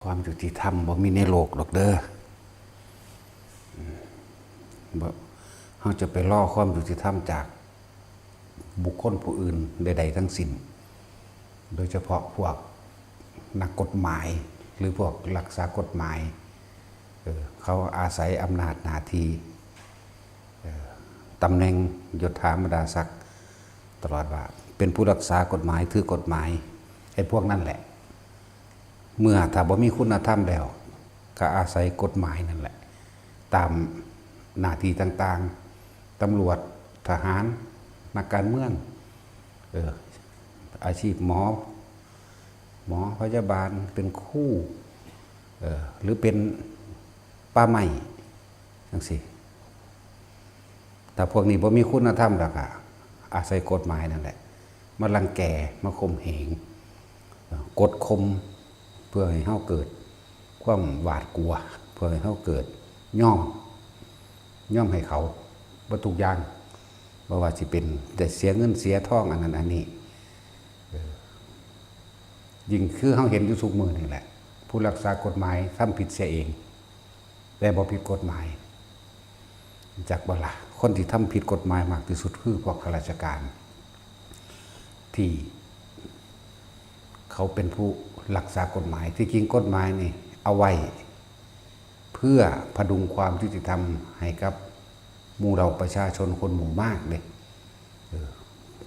ความยุติธรรมบ่มีในโลกดอกเด้อบ่เฮาจะไปล่อความยุติธรรมจากบุคคลผู้อื่นใดๆทั้งสิ้นโดยเฉพาะพวกนักกฎหมายหรือพวกรักษากฎหมายเขาอาศัยอำนาจหน้าที่ตำแหน่งยศถาบรรดาศักดิ์ตลอดว่าเป็นผู้รักษากฎหมายถือกฎหมายไอ้พวกนั่นแหละเมื่อถ้าบ่มีคุณธรรมแล้วก็อาศัยกฎหมายนั่นแหละตามหน้าที่ต่างๆตำรวจทหารนักการเมืองอาชีพหมอพยาบาลเป็นครูหรือเป็นป้าใหม่จังซี่แต่พวกนี้บ่มีคุณธรรมแล้วก็อาศัยกฎหมายนั่นแหละมารังแกมาข่มเหงกดข่มเพื่อให้เฮาเกิดความหวาดกลัวเพื่อให้เฮาเกิดย่อมให้เขาบ่ทุกอย่างบ่ว่าสิเป็นแต่เสียเงินเสียทองอันนั้นอันนี้ยิ่งคือเฮาเห็นอยู่ทุกมื้อนี่แหละผู้รักษากฎหมายทำผิดเสียเองแต่บ่ผิดกฎหมายจักบ่ล่ะคนที่ทำผิดกฎหมายมากที่สุดคือพวกข้าราชการที่เขาเป็นผู้รักษากฎหมายที่จริงกฎหมายนี่เอาไว้เพื่อพดุงความยุติธรรมให้กับหมู่เราประชาชนคนหมู่มากเลย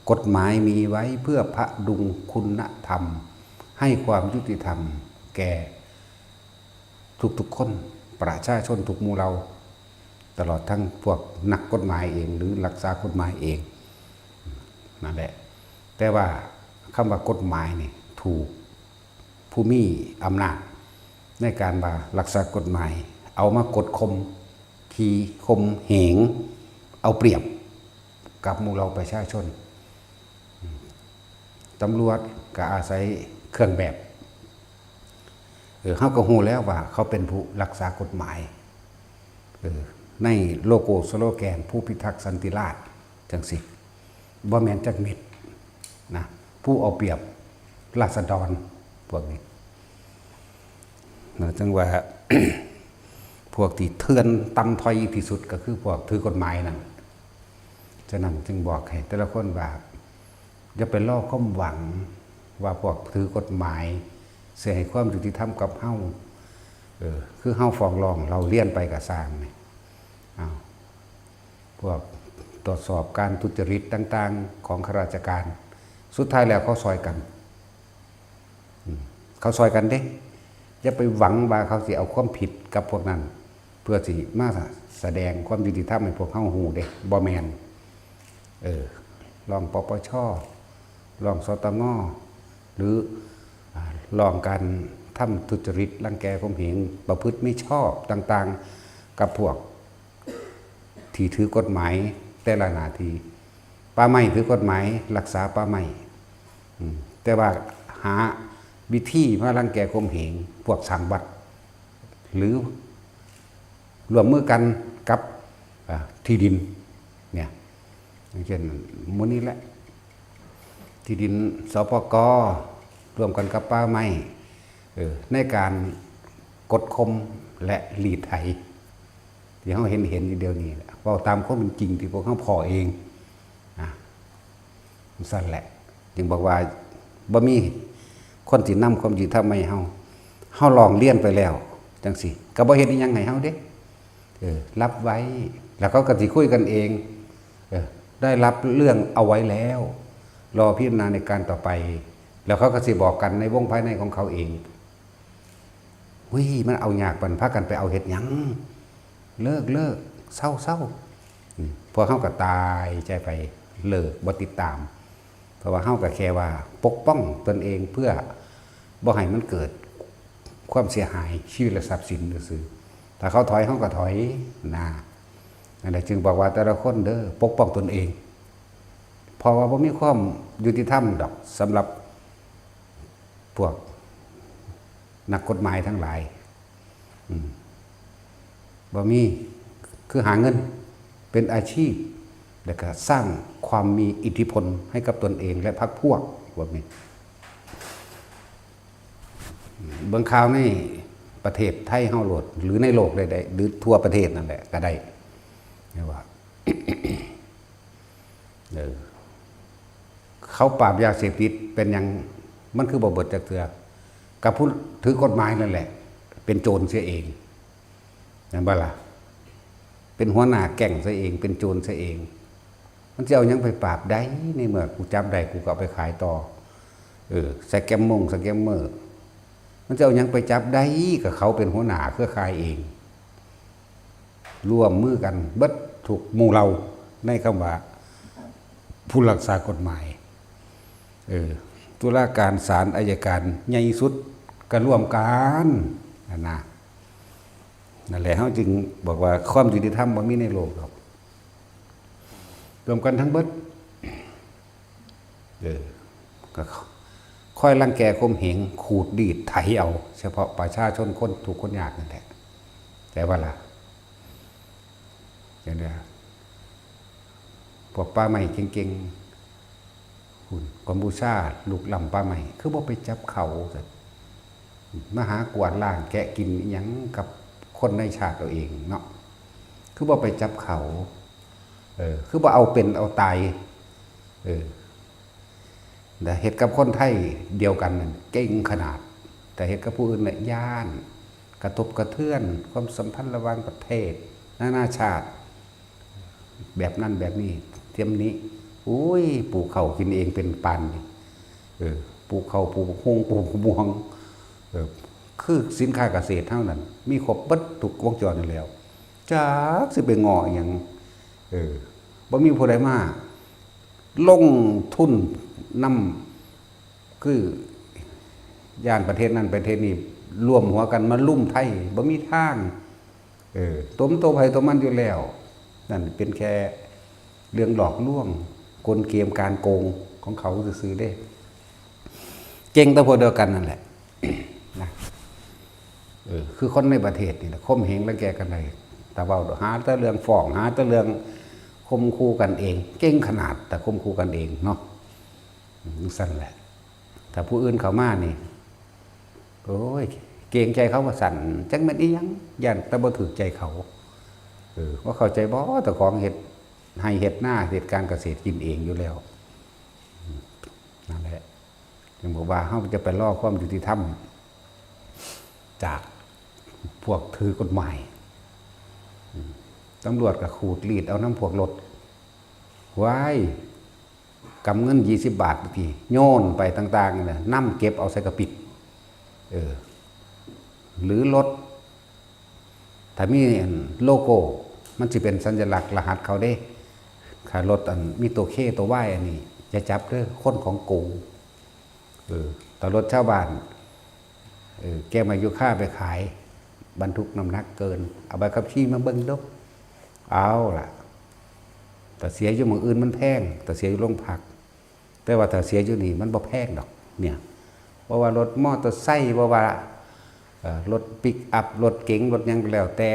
กฎหมายมีไว้เพื่อพดุงคุณธรรมให้ความยุติธรรมแก่ทุกๆคนประชาชนทุกหมู่เราตลอดทั้งพวกนักกฎหมายเองหรือรักษากฎหมายเองนั่นแหละแต่ว่าคำว่ากฎหมายนี่ถูกผู้มีอำนาจในการมารักษากฎหมายเอามากดข่มขีข่มเหงเอาเปรียบกับหมู่เราประชาชนตำรวจก็อาศัยเครื่องแบบเขาก็ฮู้แล้วว่าเขาเป็นผู้รักษากฎหมายในโลโก้สโลแกนผู้พิทักษ์สันติราษฎร์จังสิบ่แม่นจักเม็ดนะผู้เอาเปรียบราษฎรพวกนี้จังว่า พวกที่เถื่อนตำถอยที่สุดก็คือพวกถือกฎหมายนั่นฉะนั้นจึงบอกให้แต่ละคนว่าอย่าไปล่อความหวังว่าพวกถือกฎหมายเสียให้ความยุติธรรมกับเฮาคือเฮาฟ้องร้องเราเลี้ยนไปกับสร้างนี่พวกตรวจสอบการทุจริตต่างๆของข้าราชการสุดท้ายแล้วเขาซอยกันเด้อย่าไปหวังว่าเขาสิเอาความผิดกับพวกนั้นเพื่อสิมาแสดงความยุติธรรมให้พวกเฮาฮู้เด้บ่แม่นรองปปชรองสตงหรือรองการทำทุจริตรังแกข่มเหงประพฤติไม่ชอบต่างๆกับพวกที่ถือกฎหมายแต่ละหน้าที่ป่าไม้ถือกฎหมายรักษาป่าไม้แต่ว่าหาวิธีมารังแกข่มเหงพวกสร้างวัดหรือรวมมือกันกับที่ดินเนี่ยอย่างเช่นมื้อนี้แหละที่ดินสปก.รวมกันกับป่าไม้ในการกดข่มและรีดไถที่เขาเห็นอยู่เดียวนี้ว่าตามข้อเป็นจริงที่พวกเขาพอเองสั่นแหละจึงบอกว่าบ่มีคนที่นำความยุติธรรมมาให้เฮาลองเลี้ยนไปแล้วจังสิก็บ่เฮ็ดอีหยังให้เฮาเด้รับไว้แล้วเขาก็สิคุยกันเองได้รับเรื่องเอาไว้แล้วรอพิจารณาในการต่อไปแล้วเขาก็สิบอกกันในวงภายในของเขาเองมันเอายากปันพากันไปเอาเฮ็ดหยังเลิกเศร้าพอเฮาก็ตายใจไปเลิกบ่ติดตามเพราะว่าเฮาก็แค่ว่าปกป้องตนเองเพื่อบ่ให้มันเกิดความเสียหายชีวิตและทรัพย์สินซื่อถ้าเขาถอยเฮาก็ถอยนะนั่นแหละจึงบอกว่าแต่ละคนเด้อปกป้องตนเองเพราะว่าบ่มีความยุติธรรมดอกสำหรับพวกนักกฎหมายทั้งหลายบ่มีคือหาเงินเป็นอาชีพแล้วก็สร้างความมีอิทธิพลให้กับตนเองและพรรคพวกแบบนี้บางคราวนี่ ประเทศไทยเฮาโลดหรือในโลกใดๆหรือทั่วประเทศนั่นแหละก็ได้เรียกว่า เขาปราบยาเสพติดเป็นยังมันคือบ่เบิดจักเทื่อกับผู้ถือกฎหมายนั่นแหละเป็นโจรเสียเองนั่นบ่ล่ะเป็นหัวหน้าแก๊งซะเองเป็นโจรซะเองมันจะเอายังไปปราบได้ในเมื่อกูจับได้กูก็เอาไปขายต่อสแกมสแกมเมอร์มันจะเอายังไปจับได้กับเขาเป็นหัวหน้าเครือข่ายเองร่วมมือกันเบิดถูกหมู่เราในคำว่าผู้รักษากฎหมายตุลาการศาลอัยการใหญ่สุดก็ร่วมกันนั่นแหละเขาจึงบอกว่าความยุติธรรมบ่มีในโลกหรอกรวมกันทั้งเบิดก็ค่อยรังแกข่มเหงขูดดีดไถเอาเฉพาะประชาชนคนถูกคนยากนั่นแหละแต่ว่าล่ะอย่างนี้พวกป้าใหม่เก่งๆคุณกัมพูชาลูกหล่ำป้าใหม่คือบ่ไปจับเขามาหากวาดล่างแกะกินหยังกับคนในชาติตัวเองเนาะคือบ่ไปจับเขาคือบ่เอาเป็นเอาตายแต่เหตุกับคนไทยเดียวกันนั่นเก่งขนาดแต่เหตุกับผู้อื่นเนี่ยย่านกระทบกระเทือนความสัมพันธ์ระหว่างประเทศนานาชาติแบบนั้นแบบนี้เทียมนี้อุ้ยปลูกเขากินเองเป็นปันปลูกเขาปลูกฮงปลูกบวงคือสินค้าเกษตรเท่านั้นมีครบเบิดถูกวงจรอยู่แล้วจ้าสิไปงออย่างบ่มีผู้ใดมาลงทุนนำคือย่านประเทศนั้นประเทศนี้ร่วมหัวกันมาลุ่มไทยบ่มีทางต้มโตไผตัวมันอยู่แล้วนั่นเป็นแค่เรื่องหลอกลวงกลเกมการโกงของเขาซื่อๆเด้เก่งแต่พวกเดียวกันนั่นแหละนะคือคนในประเทศนี่แหละข่มเหงและแกกันเลยแต่ว่าหาแต่เรื่องฟ้องหาแต่เรื่องข่มขู่กันเองเก่งขนาดแต่ข่มขู่กันเองเนาะสั่นแหละถ้าผู้อื่นเขามานี่โอ้ยเกรงใจเขาว่าสั่นจังแม่นอีหยังย่านแต่บ่ถูกใจเขาว่าเข้าใจบ่แต่ของเฮ็ดให้เฮ็ดหน้าเฮ็ดการเกษตรกินเองอยู่แล้วนั่นแหละจึงบอกว่าเฮาจะไปรอความยุติธรรมจากพวกถือกฎหมายตำรวจก็ขูดรีดเอาน้ำพวกรถไว้กำเงิน20 บาททีโยนไปต่างๆเนี่ยน้ำเก็บเอาใส่กระปิดหรือรถถ้ามีโลโก้มันจะเป็นสัญลักษณ์รหัสเขาได้ขารถอันมีตัวเคตัวว่ายอันนี้จะจับเด้อคนของกูแต่รถชาวบ้านแกมายุค่าไปขายบรรทุกน้ำหนักเกินเอาใบขับขี่มาเบิ้งดกเอาล่ะแต่เสียอยู่หมู่อื่นมันแพงแต่เสียอยู่โรงพักแต่ว่าถ้าเสียอยู่นี่มันบ่แพงดอกเนี่ยเพราะว่ารถมอเตอร์ไซค์เพราะว่ารถปิกอัพรถเก๋งรถยังแล้วแต่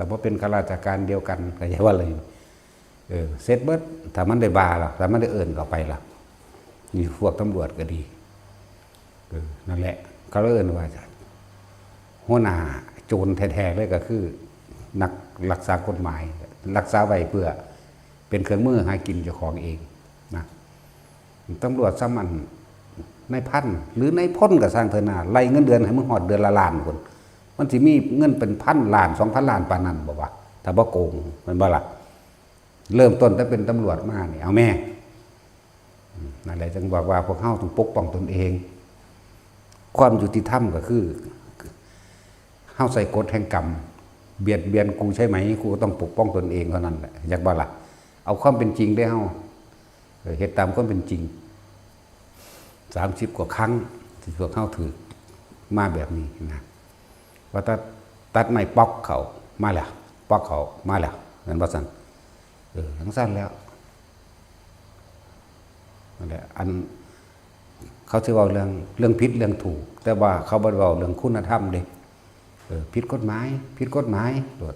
ว่าเป็นข้าราชการเดียวกันก็อย่าว่าเลยเซ็ตเบิดถ้ามันได้บาล่ะถ้ามันได้เอิญก็ไปล่ะนี่พวกตำรวจก็ดีนั่นแหละเขาเอิญว่าหัวหน้าโจรแท้ๆเลยก็คือนักรักษากฎหมายรักษาไว้เพื่อเป็นเครื่องมือหากินเจ้าของเองนะตำรวจซ้ำมันในพันหรือในพ้นกับสร้างเทนาไล่เงินเดือนให้มึงหอดเดือนละล้านคนมันสิมีเงินเป็น1,000 ล้าน 2,000 ล้านปานนั้นบอกว่าถ้าบ่โกงมันบ่ล่ะเริ่มต้นถ้าเป็นตำรวจมาเนี่ยเอาแม่นั่นแหละจึงบอกว่าพวกเฮาต้องปกป้องตนเองความยุติธรรมก็คือเฮาใส่กฎแห่งกรรมเบียดเบียนกูใช่ไหมกูต้องปกป้องตนเองเท่านั้นแหละอยากบ่ล่ะเอาความเป็นจริงได้เฮาเฮ็ดตามความเป็นจริง30 กว่าครั้งที่พวกเฮาถือมาแบบนี้นะว่าถ้าตัดไม้ปอกเขามาแล้วปอกเขามาแล้วนั่นว่าซั่นทั้งสั้นแล้วนั่นแหละอันเขาสิเว้าเรื่องผิดเรื่องถูกแต่ว่าเขาบ่เว้าเรื่องคุณธรรมเด้ผิดกฎหมายโดด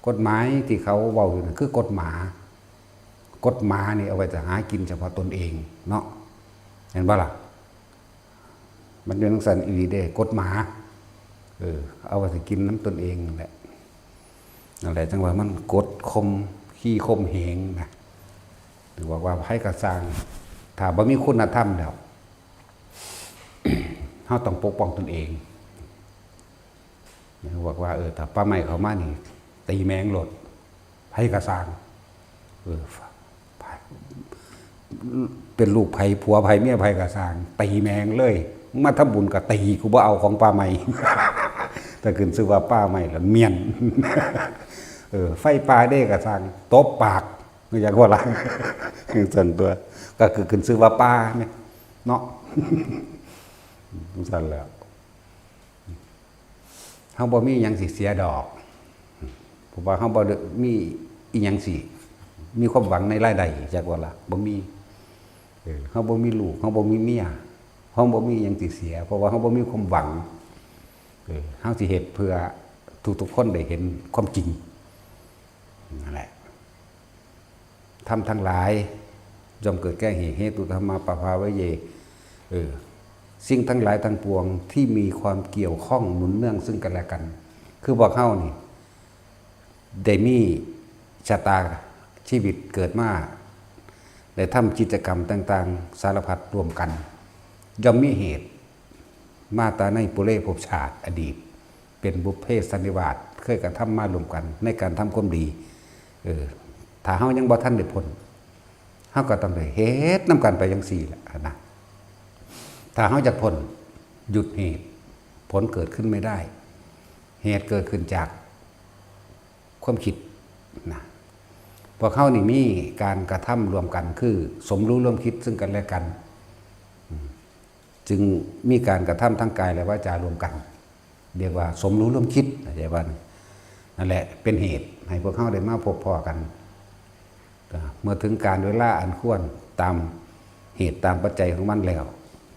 กฎหมายที่เขาเว้าอยู่นั่นคือกฎหมานี่เอาไว้จะหากินเฉพาะตนเองเนาะเห็นบ่ล่ะ มันเป็นทังสันอีหลีเด้กดหมาเอาไว้สิกินน้ำตนเองนั่นแหละจังว่ามันกดคมขี้คมเหงนะหรือว่าให้กระสร้างถ้าบ่มีคุณธรรมแล้วเฮาต้องปกป้องตนเองบอกว่าถ้าป้าใหม่เขามานี่ตีแมงหลดให้กระสร้างเป็นลูกไผ่ผัวไผ่เมียไผ่กระสร้างตีแมงเลยมาทำบุญกับตีกูบ่เอาของป้าใหม่แต่ขึ้นชื่อว่าป้าใหม่ละเมียนไฟปลาได้กระสร้างตบปากไม่อยากว่าละคือส่วนตัวก็คือขึ้นชื่อว่าป้าเนี่ยเนาะสั่นแล้วเฮาบ่มีหยังสิเสียดอกเพราะว่าเฮาบ่มีอีหยังสิมีความหวังในรายได้จากว่าล่ะบ่มีเฮาบ่มีลูกเฮาบ่มีเมียเฮาบ่มีหยังสิเสียเพราะว่าเฮาบ่มีความหวังเฮาสิเฮ็ดเพื่อทุกๆคนได้เห็นความจริงนั่นแหละทำทั้งหลายย่อมเกิดแก่เหตุธรรมาปภาวะเยสิ่งทั้งหลายทั้งปวงที่มีความเกี่ยวข้องหนุนเนื่องซึ่งกันและกันคือบอกเฮานี่ได้มีชะตาชีวิตเกิดมาได้ทำกิจกรรมต่างๆสารพัดรวมกันย่อมมีเหตุมาตาในปุเรภพชาติอดีตเป็นบุพเพสันนิวาสเคยกระทำมารวมกันในการทำความดีถ้าเฮายังบ่ทันได้ผลเฮาก็ต้องได้เฮ็ดนำกันไปจังซี่แหละนะถ้าเฮาจะผลหยุดเหตุผลเกิดขึ้นไม่ได้เหตุเกิดขึ้นจากความคิดนะพวกเขานี่มีการกระทำรวมกันคือสมรู้ร่วมคิดซึ่งกันและกันจึงมีการกระทำทั้งกายและวาจารวมกันเรียกว่าสมรู้ร่วมคิดอะไรบ้างนั่นแหละเป็นเหตุให้พวกเขาได้มาพบพอกันเมื่อถึงการเวลาอันควรตามเหตุตามปัจจัยของมันแล้ว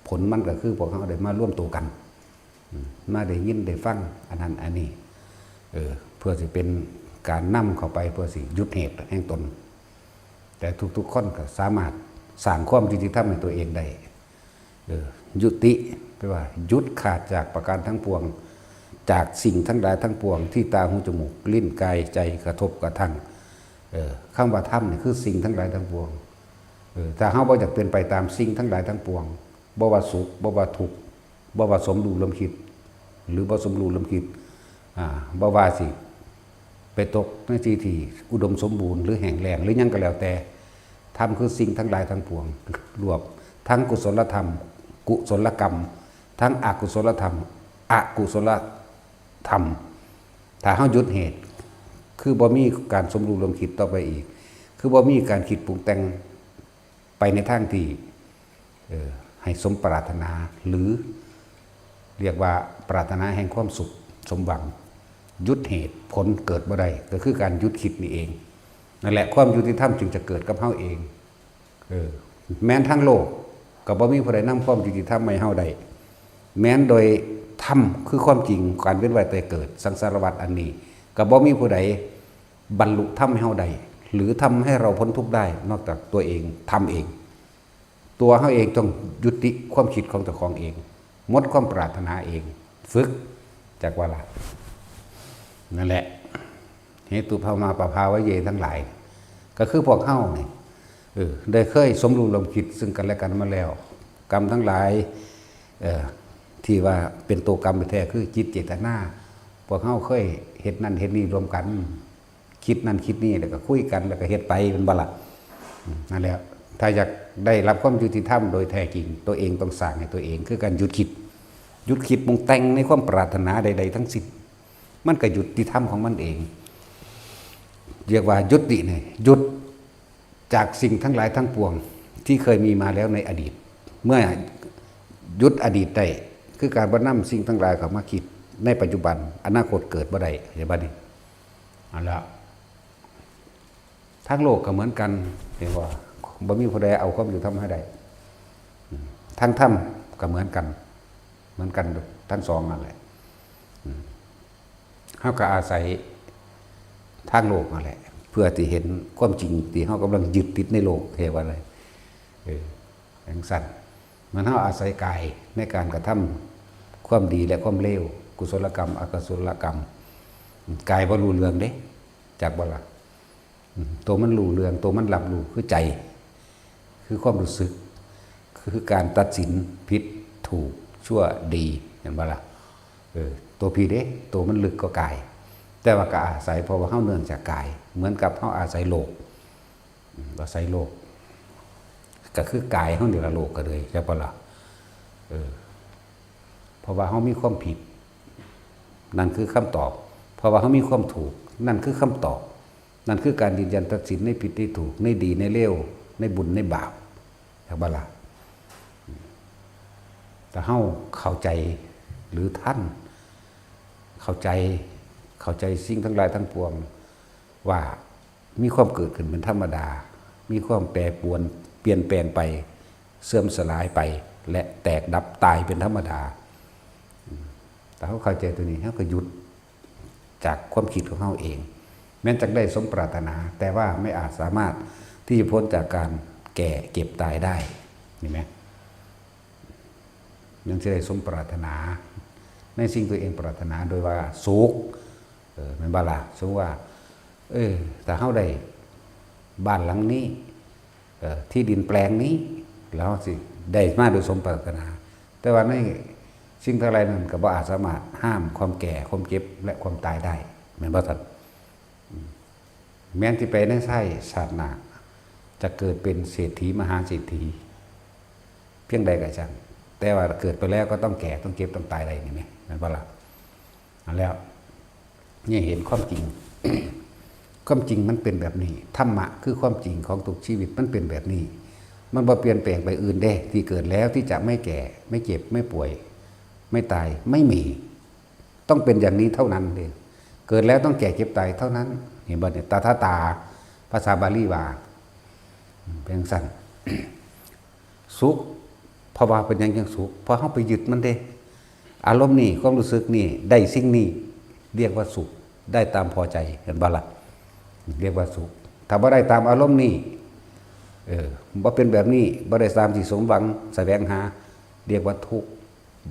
ผลมันก็คือพวกเขาได้มาร่วมตัวกันมาได้ยินได้ฟังอันนั้นอันนี้เพื่อจะเป็นการนำเข้าไปเพื่อสิยุดเหตุแห่งตนแต่ทุกๆคนก็สามารถสร้างความยุติธรรมในตัวเองได้ยุติแปลว่ายุดขาดจากประการทั้งปวงจากสิ่งทั้งหลายทั้งปวงที่ตาหูจมูกลิ้นกายใจกระทบกระทั่งคำว่าธรรมนี่คือสิ่งทั้งหลายทั้งปวงถ้าเฮาบ่อยากเป็นไปตามสิ่งทั้งหลายทั้งปวงบ่ว่าสุขบ่ว่าทุกข์บ่ว่าสมรู้ร่วมคิดหรือบ่สมรู้ร่วมคิดบ่ว่าสิไปตกในที่ที่อุดมสมบูรณ์หรือแห้งแล้งหรือยังก็แล้วแต่ธรรมคือสิ่งทั้งหลายทั้งปวงรวมทั้งกุศลธรรมกุศลกรรมทั้งอกุศลธรรมอกุศลธรรมถ้าเฮาหยุดเหตุคือบ่มีการสมรู้ร่วมคิดต่อไปอีกคือบ่มีการคิดปรุงแต่งไปในทางที่ให้สมปรารถนาหรือเรียกว่าปรารถนาแห่งความสุขสมหวังยุดเหตุผลเกิดบ่ได้ก็คือการยุดคิดนี่เองนั่นแหละความยุติธรรมจึงจะเกิดกับเฮาเองแม้นทั้งโลกก็บ่มีผู้ใดนำความยุติธรรมมาให้เฮาได้แม้นโดยธรรมคือความจริงการเวียนว่ายตายเกิดสังสารวัฏอันนี้ก็บ่มีผู้ใดบรรลุธรรมให้เฮาได้หรือทำให้เราพ้นทุกข์ได้นอกจากตัวเองทำเองตัวเฮาเองต้องยุติความคิดของตัวของเองหมดความปรารถนาเองฝึกจากว่าละนั่นแหละเหตุภาวนาปภาวะเยทั้งหลายก็คือพวกเฮานี่ได้เคยสมรู้ร่วมคิดซึ่งกันและกันมาแล้วกรรมทั้งหลายที่ว่าเป็นตัวกรรมแท้คือจิตเจตนาพวกเฮาเคยเฮ็ดนั่นเฮ็ดนี่รวมกันคิดนั่นคิดนี่แล้วก็คุยกันแล้วก็เฮ็ดไปเป็นบ่ล่ะนั่นแหละถ้าอยากได้รับความยุติธรรมโดยแท้จริงตัวเองต้องสร้างให้ตัวเองคือการหยุดคิดปรุงแต่งในความปรารถนาใดๆทั้งสิ้นมันก็ยุติธรรมของมันเองเรียกว่ายุติเนี่ยหยุดจากสิ่งทั้งหลายทั้งปวงที่เคยมีมาแล้วในอดีตเมื่อหยุดอดีตได้คือการบ่นำสิ่งทั้งหลายเข้ามาคิดในปัจจุบันอนาคตเกิดบ่ได้เห็นบ่นี่เอาละทั้งโลกก็เหมือนกันเห็นว่าบ่มีผู้ใดเอาความอยู่ธรรมให้ได้ทั้งธรรมก็เหมือนกันทั้งสองนั่นแหละเฮาก็อาศัยทางโลกนั่นแหละเพื่อที่เห็นความจริงที่เฮากำลังยึดติดในโลกเทว่าอะไรอย่างสั้น มันเฮาอาศัยกายในการกระทำความดีและความเลวกุศลกรรมอกุศลกรรมกายบ่รู้เรื่องเด้จากบ่ล่ะตัวมันรู้เรื่องตัวมันรับรู้คือใจคือความรู้สึกคือการตัดสินผิดถูกชั่วดีเห็นบ่ล่ะตัวพี่เด้ตัวมันลึกกว่ากายแต่ว่าก็อาศัยเพราะว่าเฮาเนื่องจากกายเหมือนกับเฮาอาศัยโลกอาศัยโลกก็คือกายเฮานี่ละโลกก็เลยใช่บ่ล่ะเพราะว่าเฮามีความผิดนั่นคือคำตอบเพราะว่าเฮามีความถูกนั่นคือคำตอบนั่นคือการยืนยันตัดสินในผิดในถูกในดีในเลวในบุญในบาปใช่บ่ล่ะแต่เฮาเข้าใจหรือท่านเข้าใจสิ่งทั้งหลายทั้งปวงว่ามีความเกิดขึ้นเป็นธรรมดามีความแปรปรวนเปลี่ยนแปลงไปเสื่อมสลายไปและแตกดับตายเป็นธรรมดาแต่เขาเข้าใจตัวนี้เขาก็หยุดจากความคิดของเขาเองแม้จะได้สมปรารถนาแต่ว่าไม่อาจสามารถที่จะพ้นจากการแก่เก็บตายได้เห็นไหมยังจะได้สมปรารถนาในสิ่งตัวเองปรารถนาโดยว่าสุขมันบาลาสมมติว่าแต่เขาได้บ้านหลังนี้ที่ดินแปลงนี้แล้วสิได้มาโดยสมปรารถนาแต่ว่าในสิ่งทั้งหลายนั้นก็บ่อาจสามารถห้ามความแก่ความเจ็บและความตายได้แม่นบ่ท่านแม้นที่ไปในไส้ศาสนาจะเกิดเป็นเศรษฐีมหาเศรษฐีเพียงใดก็ช่างแต่ว่าเกิดไปแล้วก็ต้องแก่ต้องเจ็บต้องตายได้นี่แม่แม่นบ่ล่ะแล้วนี่เห็นความจริง ความจริงมันเป็นแบบนี้ธรรมะคือความจริงของทุกชีวิตมันเป็นแบบนี้มันบ่เปลี่ยนแปลงไปอื่นได้ที่เกิดแล้วที่จะไม่แก่ไม่เจ็บไม่ป่วยไม่ตายไม่มีต้องเป็นอย่างนี้เท่านั้นเองเกิดแล้วต้องแก่เจ็บตายเท่านั้นเห็นบ่เนี่ยตาภาษาบาลีว่าเป็นสั้น สุขเพราะว่าเป็นอย่างยังสุขเพราะเฮาไปยึดมันเด้อารมณ์นี่ความรู้สึกนี่ได้สิ่งนี้เรียกว่าสุขได้ตามพอใจเห็นบ่ล่ะเรียกว่าสุขถ้าบ่ได้ตามอารมณ์นี่บ่เป็นแบบนี้บ่ได้ตามที่สมหวังแสวงหาเรียกว่าทุกข์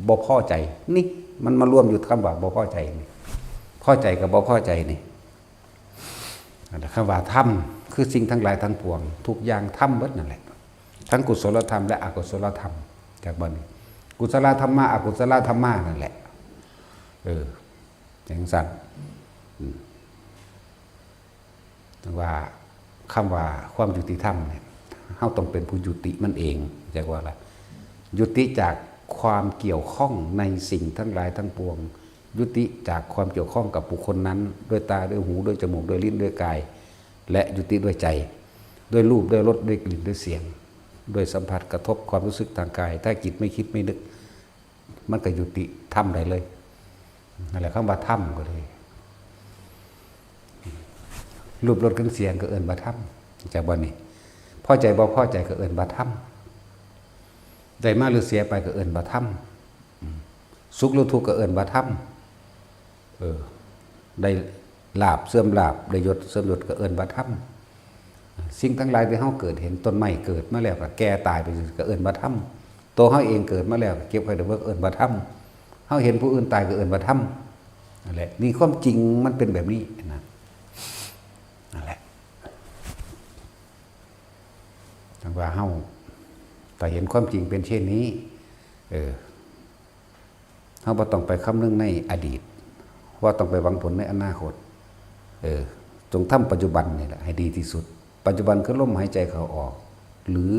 บ่พอใจนี่มันมารวมอยู่คำว่าบ่พอใจนี่พอใจกับบ่พอใจนี่คำว่าธรรมคือสิ่งทั้งหลายทั้งปวงทุกอย่างธรรมเบิดนั่นแหละทั้งกุศลธรรมและอกุศลธรรมจากบ่นี้กุศลธรรมะอกุศลธรรมะนั่นแหละอย่างสั้นว่าคำว่าความยุติธรรมเนี่ยเฮาต้องเป็นผู้ยุติมันเองจากว่าอะไรยุติจากความเกี่ยวข้องในสิ่งทั้งหลายทั้งปวงยุติจากความเกี่ยวข้องกับบุคคลนั้นด้วยตาด้วยหูด้วยจมูกด้วยลิ้นด้วยกายและยุติด้วยใจด้วยรูปด้วยรสด้วยกลิ่นด้วยเสียงด้วยสัมผัสกระทบความรู้สึกทางกายถ้าจิตไม่คิดไม่นึกมันก็ยุติธรรมได้เลยนั่นแหละคำว่าธรรมก็เลยรูปรสกลิ่นเสียงก็เอิ้นว่าธรรมจากบ่นี้พอใจบ่พอใจก็เอิ้นว่าธรรมได้มาหรือเสียไปก็เอิ้นว่าธรรมสุขหรือทุกข์ก็เอิ้นว่าธรรมได้ลาภเสื่อมลาภได้ยศเสื่อมยศก็เอิ้นว่าธรรมสิ่งทั้งหลายที่เฮาเกิดเห็นต้นไม้เกิดมาแล้วก็แก่ตายไปก็เอิ้นว่าธรรมตัวเฮาเองเกิดมาแล้วเก็บไว้เดี๋ยวเอิ้นว่าธรรมเฮาเห็นผู้อื่นตายก็เอิ้นว่าธรรมนั่นแหละนี่ความจริงมันเป็นแบบนี้นะนั่นแหละจังว่าเฮาแต่เห็นความจริงเป็นเช่นนี้เราบ่ต้องไปคำนึงในอดีตว่าต้องไปหวังผลในอนาคตจงทำปัจจุบันนี่แหละให้ดีที่สุดปัจจุบันคือลมหายใจเข้าออกหรือ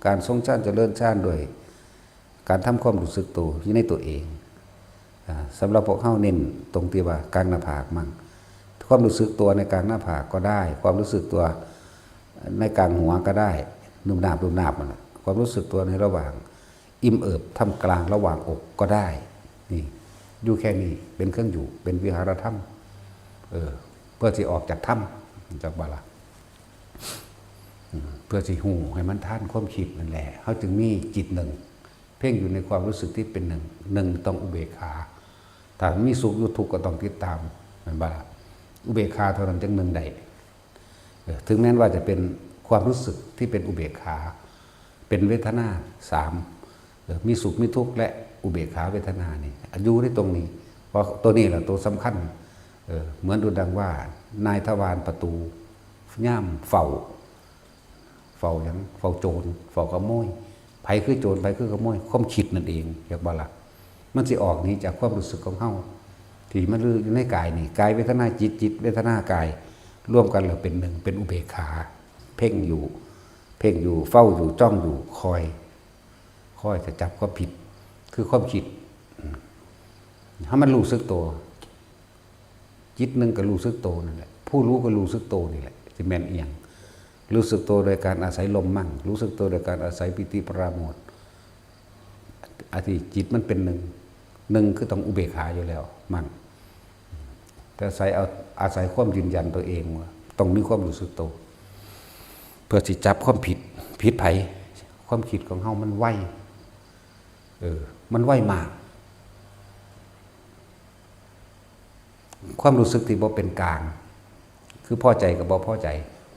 การทรงชาติเจริญชาติด้วยการทำความรู้สึกตัวอยู่ในตัวเองสำหรับพวกเฮาเน้นตรงที่ว่ากลางหน้าผากมั่งความรู้สึกตัวในกลางหน้าผากก็ได้ความรู้สึกตัวในกลางหัวก็ได้นุ่มหนาบมันความรู้สึกตัวในระหว่างอิ่มเอิบท่ามกลางระหว่างอกก็ได้นี่อยู่แค่นี้เป็นเครื่องอยู่เป็นวิหารธรรมเพื่อที่ออกจากถ้ำจากบาลาเพื่อที่หูให้มันท่านความคิดนั่นแหละเขาจึงมีจิตหนึ่งเพ่งอยู่ในความรู้สึกที่เป็นหนึ่งต้องอุเบกขาถ้ามีสุขอยู่ทุกข์ก็ต้องติดตามเหมือนบาลาอุเบกขาเท่านั้นจึงหนึ่งใดถึงแม้ว่าจะเป็นความรู้สึกที่เป็นอุเบกขาเป็นเวทนา3 มีสุขมีทุกข์และอุเบกขาเวทนานี่อยู่ที่ตรงนี้เพราะตัวนี้แหละตัวสำคัญเหมือนดูดังว่านายทวารประตูย่ามเฝ้าอย่างเฝ้าโจรเฝ้าขโมยไผคือโจรไผคือขโมยความคิดนั่นเองอยากบ่ล่ะมันสิออกนี้จากความรู้สึกของเฮาที่มันอยู่ในกายนี่กายเวทนาจิตจิตเวทนากายร่วมกันแล้วเป็นหนึ่งเป็นอุเบกขาเพ่งอยู่เฝ้าอยู่จ้องอยู่คอยจะจับความผิดคือความคิดถ้ามันรู้สึกตัวจิตหนึ่งก็รู้สึกตัวนั่นแหละผู้รู้ก็รู้สึกตัวนี่แหละที่แม่นเอียงรู้สึกตัวโดยการอาศัยลมมั่งรู้สึกตัวโดยการอาศัยปิติปราโมทย์อาทิจิตมันเป็นหนึ่งคือต้องอุเบกขาอยู่แล้วมั่งแต่อาศัยความยืนยันตัวเองว่าต้องมีความรู้สึกตัวเพื่อสิจับความผิดไผความคิดของเฮามันไวมันไวมากความรู้สึกที่บ่เป็นกลางคือพอใจกับบ่พอใจ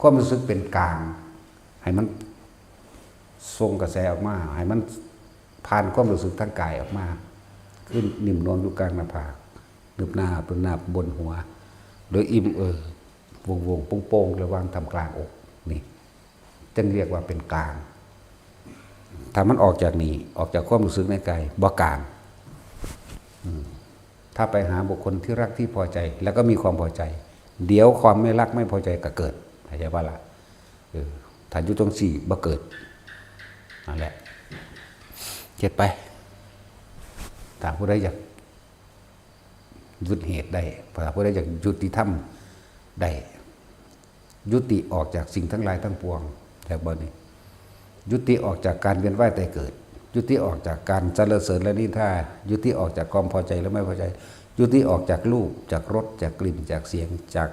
ความรู้สึกเป็นกลางให้มันส่งกระแสออกมาให้มันผ่านความรู้สึกทางกายออกมาขึ้นนิ่มนวลอยู่กลางหน้าผากนึบหน้าเป็นหน้าบนหัวโดยอิ่มวงโป่งๆระหว่างทำกลางอกนี่จึงเรียกว่าเป็นกลางถ้ามันออกจากนี้ออกจากความรู้สึกในกายบ่กลางถ้าไปหาบุคคลที่รักที่พอใจแล้วก็มีความพอใจเดี๋ยวความไม่รักไม่พอใจก็เกิดเข้าใจป่ะล่ะถ้าอยู่ตรงสี่บ่เกิดนั่นแหละเจ็ดไปถ้าผู้ใดอยากหยุดเหตุได้ถ้าผู้ใดอยากยุติธรรมได้ยุติออกจากสิ่งทั้งหลายทั้งปวงแต่บ่นี้ยุติออกจากการเวียนว่ายตายเกิดยุติออกจากการสรรเสริญและนินทายุติออกจากความพอใจและไม่พอใจยุติออกจากรูปจากรสจากกลิ่นจากเสียงจาก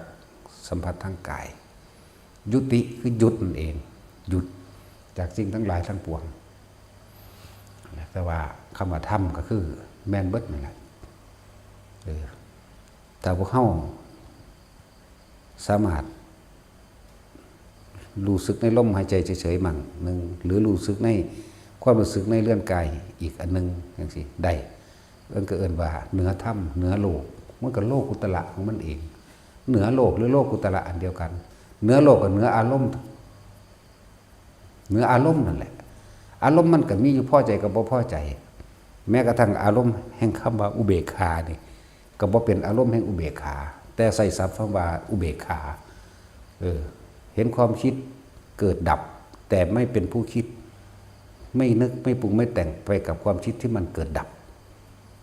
สัมผัสทางกายยุติคือหยุดนั่นเองหยุดจากสิ่งทั้งหลายทั้งปวงแต่ว่าคำว่าธรรมก็คือแม่นเบิดนั่นแหละแต่พวกเฮาสามารถรู้สึกในลมหายใจเฉยๆมั่งหนึ่งหรือรู้สึกในความรู้สึกในเลื่อนกายอีกอันนึงอย่างสิได้ก็เอิ้นว่าเหนือธรรมเหนือโลกมันก็โลกุตระของมันเองเหนือโลกหรือโลกุตระอันเดียวกันเหนือโลกกับเหนืออารมณ์เหนืออารมณ์นั่นแหละอารมณ์มันก็มีอยู่พอใจกับบ่พอใจแม้กระทั่งอารมณ์แห่งคำว่าอุเบกขานี่ก็บ่เป็นอารมณ์แห่งอุเบกขาแต่ใส่ศัพท์คำว่าอุเบกขาเห็นความคิดเกิดดับแต่ไม่เป็นผู้คิดไม่นึกไม่ปรุงไม่แต่งไปกับความคิดที่มันเกิดดับ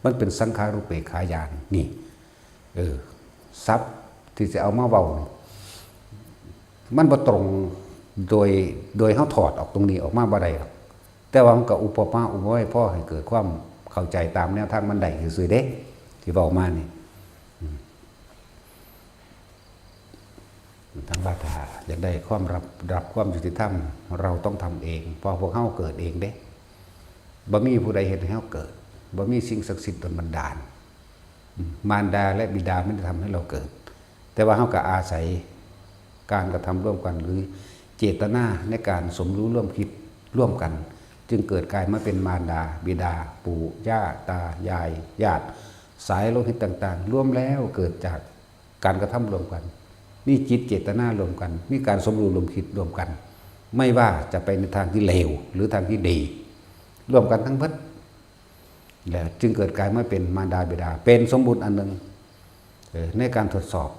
มันเป็นสังขารุปเปกขาญาณนี่ทรัพย์ที่จะเอามาเว้ามันบ่ตรงโดยเฮาถอดออกตรงนี้ออกมาบ่ได้หรอกแต่ว่ามันก็อุปมาอุปไว้พอให้เกิดความเข้าใจตามแนวทางมันได้ซื่อๆเด้ที่เว้ามานี่ทางบาทาอยากได้ความรับความยุติธรรมเราต้องทำเองเพราะพวกเฮาเกิดเองเด้บ่มีผู้ใดเฮ็ดให้เฮาเกิดบ่มีสิ่งศักดิ์สิทธิ์ดลบันดาลมารดาและบิดาไม่ได้ทำให้เราเกิดแต่ว่าเฮาก็อาศัยการกระทำร่วมกันหรือเจตนาในการสมรู้ร่วมคิดร่วมกันจึงเกิดกลายมาเป็นมารดาบิดาปู่ย่าตายายญาติสายโลหิตต่างๆรวมแล้วเกิดจากการกระทำรวมกันมีจิตเจตนารวมกันมีการสมรู้ร่วมคิดรวมกันไม่ว่าจะไปในทางที่เลวหรือทางที่ดีรวมกันทั้งหมดแล้วจึงเกิดกลายมาเป็นมารดาบิดาเป็นสมบูรณ์อันหนึ่งในการ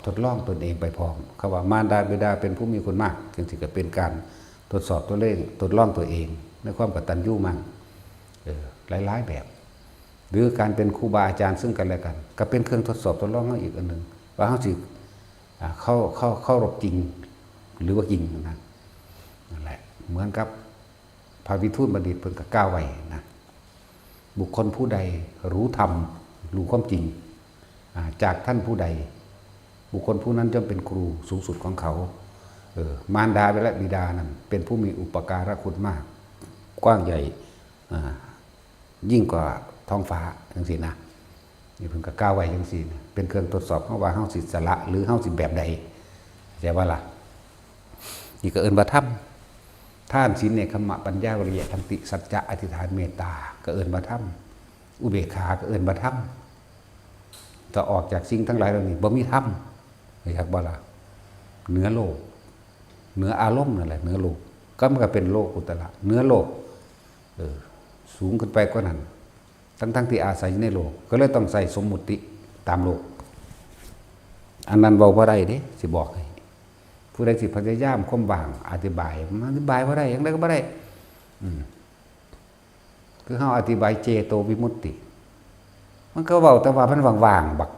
ทดลองตนเองไปพร้อมคำว่ามารดาบิดาเป็นผู้มีคุณมากจึงถือเป็นการทดสอบตัวเองทดลองตัวเองในความกตัญญูมั่งหลายๆแบบหรือการเป็นครูบาอาจารย์ซึ่งกันและกันก็เป็นเครื่องทดสอบทดลองอีกอันหนึ่งว่าเขาสิเข้ารบจริงหรือว่าจริงนั่นแหละเหมือนกับพระวิทูลบัณฑิตเพิ่นก็กล่าวไว้นะบุคคลผู้ใดรู้ธรรมรู้ความจริงจากท่านผู้ใดบุคคลผู้นั้นย่อมเป็นครูสูงสุดของเขามารดาและบิดานั้นเป็นผู้มีอุปการะคุณมากกว้างใหญ่ยิ่งกว่าท้องฟ้าจังซี่นะนี่เพิ่นก็กล่าวไว้จังซี่นะเป็นเครื่องทดสอบเฮาว่าเฮาสิสละหรือเฮาสิแบบใดแต่ว่าล่ะนี่ก็เอิ้นว่าธรรม ทานศีลเนกขมะปัญญาวิริยะขันติสัจจะอธิษฐานเมตตาก็เอิ้นว่าธรรมอุเบกขาก็เอิ้นว่าธรรมถ้าออกจากสิ่งทั้งหลายเหล่านี้บ่มีธรรมอยากบ่ล่ะเหนือโลกเหนืออารมณ์นั่นแหละเหนือโลกก็มันก็เป็นโลกุตระเหนือโลกสูงขึ้นไปกว่านั้นทั้งที่อาศัยในโลกก็เลยต้องใส่สมมุติตามโลกอันนั้นเว้าบ่ได้เด้สิบอกให้ผู้ใดสิพยายามความว่างอธิบายมันอธิบายบ่ได้อย่างใดก็บ่ได้คือเฮาอธิบายเจโตวิมุตติมันก็เว้าแต่ว่ามันว่างๆบัก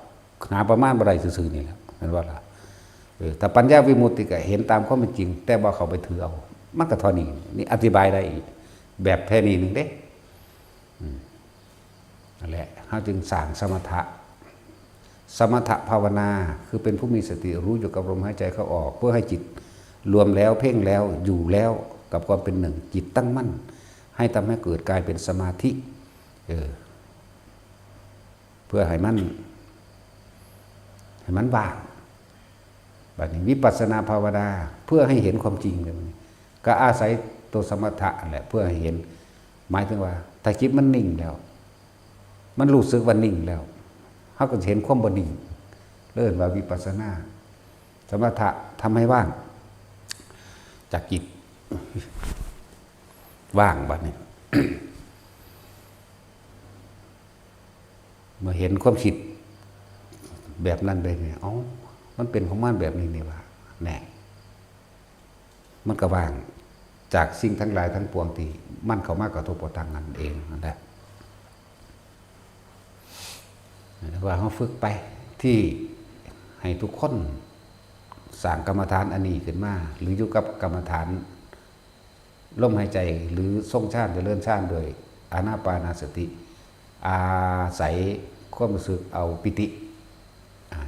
หาประมาณบ่ได้ซื่อๆนี่แหละแม่นว่าล่ะแต่ปัญญาวิมุตติก็เห็นตามความเป็นจริงแต่บ่เข้าไปถือเอามันก็เท่านี้นี่อธิบายได้แบบแค่นี้นึงเด้นั่นแหละเฮาจึงสร้างสมถะภาวนาคือเป็นผู้มีสติรู้อยู่กับลมหายใจเข้าออกเพื่อให้จิตรวมแล้วเพ่งแล้วอยู่แล้วกับความเป็นหนึ่งจิตตั้งมั่นให้ทำให้เกิดกลายเป็นสมาธิเพื่อให้มันว่างบัดนี้วิปัสสนาภาวนาเพื่อให้เห็นความจริงเลยก็อาศัยตัวสมถะแหละเพื่อให้เห็นหมายถึงว่าถ้าจิตมันนิ่งแล้วมันรู้สึกว่านิ่งแล้วเขาก็จะเห็นความบ่นิ่งเริ่มว่าวิปัสสนาสมถะทำให้ว่างจากจิตว่างบัดนี้ เมื่อเห็นความคิดแบบนั้นไปเนี่ยมันเป็นของมันแบบนี้นี่ว่าแน่มันก็ว่างจากสิ่งทั้งหลายทั้งปวงที่มันเข้ามากระทบกระทั่งกันเองนั่นแหละว่าเขาฝึกไปที่ให้ทุกคนสร้างกรรมฐานอันนี้ขึ้นมาหรืออยู่กับกรรมฐานลมหายใจหรือทรงฌานเจริญฌานโดยอานาปานสติอาศัยความรู้สึกเอาปิติ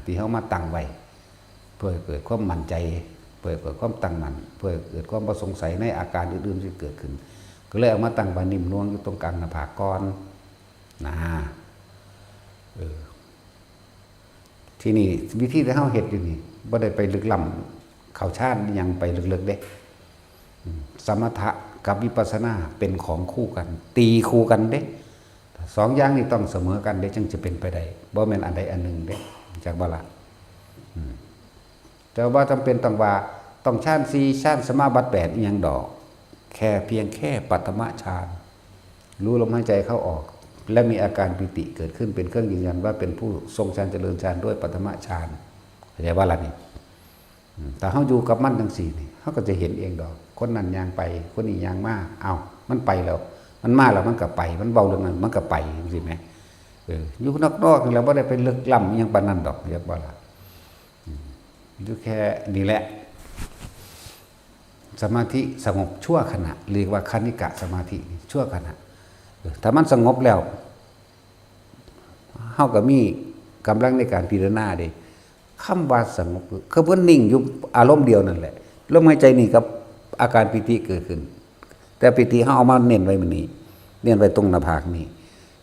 ที่เขามาตั้งไว้เพื่อเกิดความมั่นใจเพื่อเกิดความตั้งมั่นเพื่อเกิดความประสงสัยในอาการอื่นๆที่เกิดขึ้นก็เลยเอามาตั้งบานิ่มนวลอยู่ตรงกลางหน้าผากก่อนที่นี่วิธีที่เขาเฮ็ดอยู่นี่บ่ได้ไปลึกล้ำเข้าฌานยังไปลึกๆเด้สมถะกับวิปัสสนาเป็นของคู่กันตีคู่กันเด้สองอย่างนี้ต้องเสมอกันเด้จึงจะเป็นไปได้บ่แม่นอันใดอันหนึ่งเด้จากบ่ล่ะแต่ว่าจำเป็นต้องฌาน4ฌานสมาบัติ8อีหยังดอกแค่เพียงแค่ปัตมฌานรู้ลมหายใจเข้าออกและมีอาการปิติเกิดขึ้นเป็นเครื่องยืนยันว่าเป็นผู้ทรงฌานเจริญฌานด้วยปัตมฌานเข้าใจว่าล่ะนี่แต่เฮาอยู่กับมันทั้ง4นี่เฮาก็จะเห็นเองดอกคนนั้นย่างไปคนนี้ย่างมามันไปแล้วมันมาแล้วมันก็ไปมันเบาเรื่องนั้นมันก็ไปจังซี่แหมอยู่นอกๆนี่แล้วบ่ได้ไปลึกล้ำอีหยังปานนั้นดอกเรียกว่าล่ะอยู่แค่นี่แหละสมาธิสงบชั่วขณะเรียกว่าคณิกะสมาธิชั่วขณะถ้ามันสงบแล้วเฮาก็มีกำลังในการพิจารณาเด้คำว่าสงบคือเพิ่นนิ่งอยู่อารมณ์เดียวนั่นแหละลมหายใจนี่กับอาการปิติเกิดขึ้นแต่ปิติเฮาเอามาเน้นไว้มื้อนี้เน้นไว้ตรงหน้าผากนี่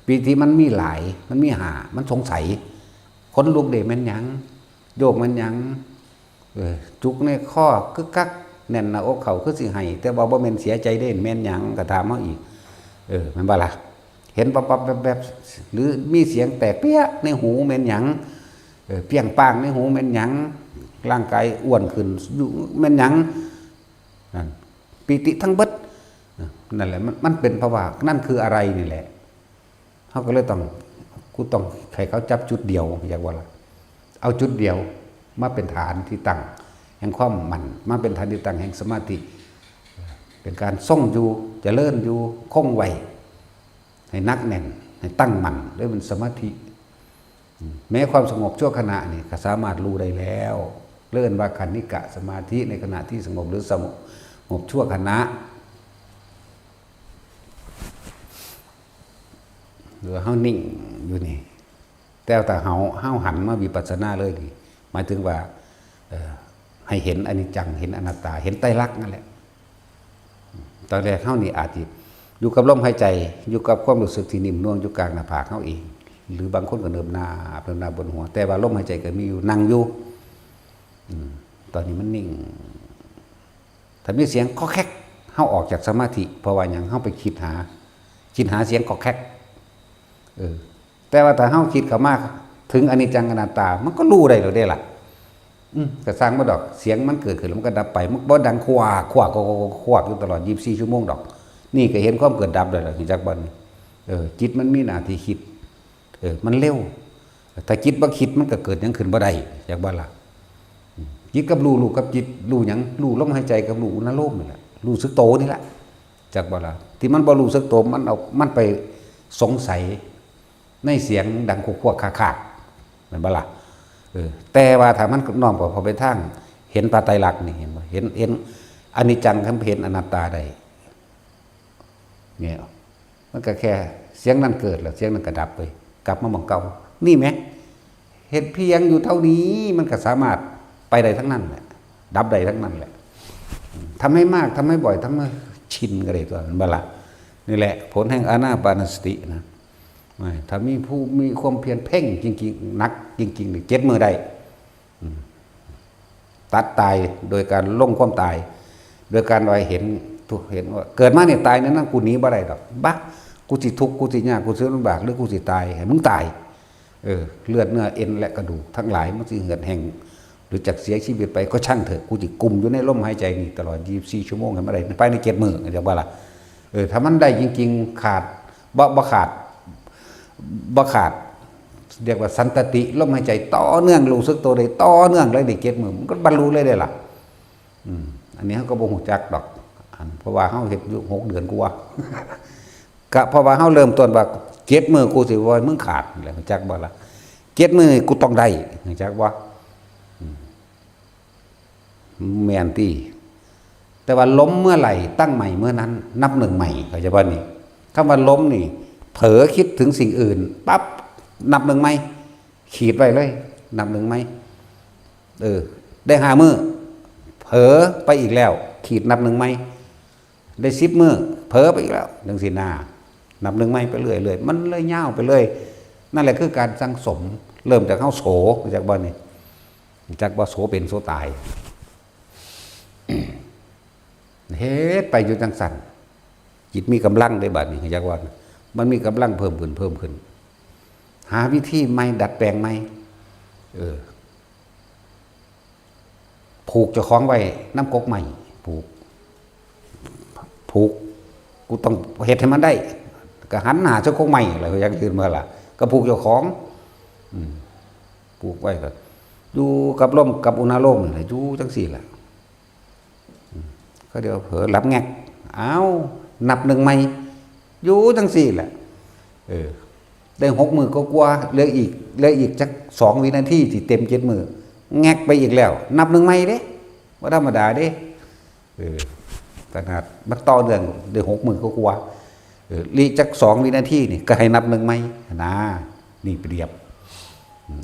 ปิติมันมีหลายมันมีมันสงสัยคนลุกเด้แม่นหยังโยกแม่นหยังจุกในข้อกึกกักแน่นหน้าอกเขาคือสิให้แต่ว่าบ่แม่นเสียใจเด้แม่นหยังก็ถามเฮาอีกแม่นบ่ล่ะเห็นปั๊บๆแบบหรือมีเสียงแตกเปี้ยในหูแม่นหยังเปี้ยงป้างในหูแม่นหยังร่างกายอ้วนขึ้นแม่นหยังนั่นปิติทั้งเบิดนั่นแหละมันเป็นเพราะว่านั่นคืออะไรนี่แหละเฮาก็เลยต้องให้เขาจับจุดเดียวอยากว่าล่ะเอาจุดเดียวมาเป็นฐานที่ตั้งแห่งความมั่นมาเป็นฐานที่ตั้งแห่งสมาธิเป็นการทรงอยู่เจริญอยู่คงไว้ให้นักแน่นให้ตั้งมั่นด้วยเป็นสมาธิแม้ความสงบชั่วขณะนี่ก็สามารถรู้ได้แล้วเลื่อนว่าคณิกะสมาธิในขณะที่สงบหรือสงบชั่วขณะหรือเฮานิ่งอยู่นี่แต่เฮาหันมาวิปัสสนาเลยนี่หมายถึงว่าให้เห็นอนิจจังเห็นอนัตตาเห็นไตรลักษณ์นั่นแหละตอนแรกเฮานี่อาจจะอยู่กับลมหายใจอยู่กับความรู้สึกที่นิ่มนวลอยู่กลางหน้าผากเฮาเองหรือบางคนก็เนิบหน้าบนหัวแต่ว่าลมหายใจก็มีอยู่นั่งอยู่ตอนนี้มันนิ่งถ้ามีเสียงก็แคก เฮาออกจากสมาธิเพราะว่าหยังเฮาไปคิดหาเสียงกอกแคกแต่ว่าถ้าเฮาคิดเข้ามาถึงอนิจจังอนัตตามันก็รู้ได้แล้วเด้ล่ะก็สร้างบ่ดอกเสียงมันเกิดขึ้นแล้วมันก็ดับไปมันบ่ดังควากอยู่ตลอด24ชั่วโมงดอกนี่ก็เห็นความเกิดดับได้แล้วจักบ่จิตมันมีหน้าที่คิดมันเร็วถ้าจิตบ่คิดมันก็เกิดหยังขึ้นบ่ได้จักบ่ล่ะจิตกับรู้กับจิตรู้หยังรู้ลมหายใจกับรู้อุณหภูมินี่แหละรู้สึกโตนี่แหละจักบ่ล่ะที่มันบ่รู้สึกโตมันไปสงสัยในเสียงดังควกๆคากๆแม่นบ่ล่ะแต่ว่าถ้ามันน้อมพอไปทางเห็นปาไตรลักษณ์นี่เห็นบ่เห็นอนิจจังคำเห็นอนัตตาได้เนี่ยมันก็แค่เสียงนั้นเกิดแล้วเสียงนั้นก็ดับไปกลับมาหม่องเก่านี่แหมเห็นเพียงอยู่เท่านี้มันก็สามารถไปได้ทั้งนั้นแหละดับได้ทั้งนั้นแหละทำให้มากทำให้บ่อยทำให้ชินก็ได้ตัวนั้นบ่ล่ะนี่แหละผลแห่งอานาปานสตินะถ้ามีผู้มีความเพียรเพ่งจริงๆนักจริงๆ7 มื้อได้ตัดตายโดยการลงความตายโดยการเห็นว่าเกิดมาเนี่ยตายนั้นกูหนีบ่ได้ดอกบักกูสิทุกข์กูสิยากกูสิลำบากหรือกูสิตายให้มึงตายเลือดเนื้อเอ็นและกระดูกทั้งหลายมันสิเหือดแห้งหรือจักเสียชีวิตไปก็ช่างเถอะกูสิกุมอยู่ในลมหายใจนี่ตลอด24ชั่วโมงให้มันได้ไปใน7 มื้อจังว่าล่ะถ้ามันได้จริงๆขาดบ่ขาดเรียกว่าสันตติลมหายใจต่อเนื่องรู้สึกตัวได้ต่อเนื่องเลยได้7 มื้อมันก็บรรลุเลยได้ล่ะอันนี้เฮาก็บ่ฮู้จักดอกเพราะว่าเฮาเฮ็ดอยู่6 เดือนกว่าก็เพราะว่าเฮาเริ่มต้นว่า7 มื้อกูสิว่ามึงขาดแล้วจักบ่ล่ะ7 มื้อกูต้องได้จักบ่แม่นติแต่ว่าล้มเมื่อไหร่ตั้งใหม่เมื่อนั้นนับ1ใหม่เข้าใจบ่นี่คำว่าล้มนี่เผลอคิดถึงสิ่งอื่นปั๊บนับ1ใหม่ขีดไว้เลยนับ1ใหม่ได้5 มื้อเผลอไปอีกแล้วขีดนับ1ใหม่ได้10 มื้อเผลอไปอีกแล้วจังซี่นานับ1ใหม่ไปเรื่อยๆมันเลยยาวไปเลยนั่นแหละคือการสังสมเริ่มจากเฮาโสจากบ่นี่จากบ่โสเป็นโสตายเฮ็ดไปอยู่จังสั่นจิตมีกำลังได้บัดนี้จักว่ามันมีกำลังเพิ่มขึ้นหาวิธีใหม่ดัดแปลงใหม่ผูกเจ้าของไว้น้ำกกใหม่ผูกกูต้องเฮ็ดให้มันได้ก็หันหน้าเจ้าของใหม่อะไรอย่างอื่นมาล่ะก็ผูกเจ้าของผูกไว้ก็อยู่กับลมกับอุณหภูมินี่อยู่จังซี่ล่ะก็เดี๋ยวเผลอหลับแงกนับ1ใหม่อยู่จังซี่แหละได้6 มื้อก็กว่าเหลืออีกจัก2 วินาทีที่เต็ม7 มื้อแงกไปอีกแล้วนับ1ใหม่เด้บ่ธรรมดาเด้ขนาดมันต่อเนื่องได้6 มื้อก็กว่าลีจัก2 วินาทีนี่ก็ให้นับ1ใหม่นะนี่เปรียบ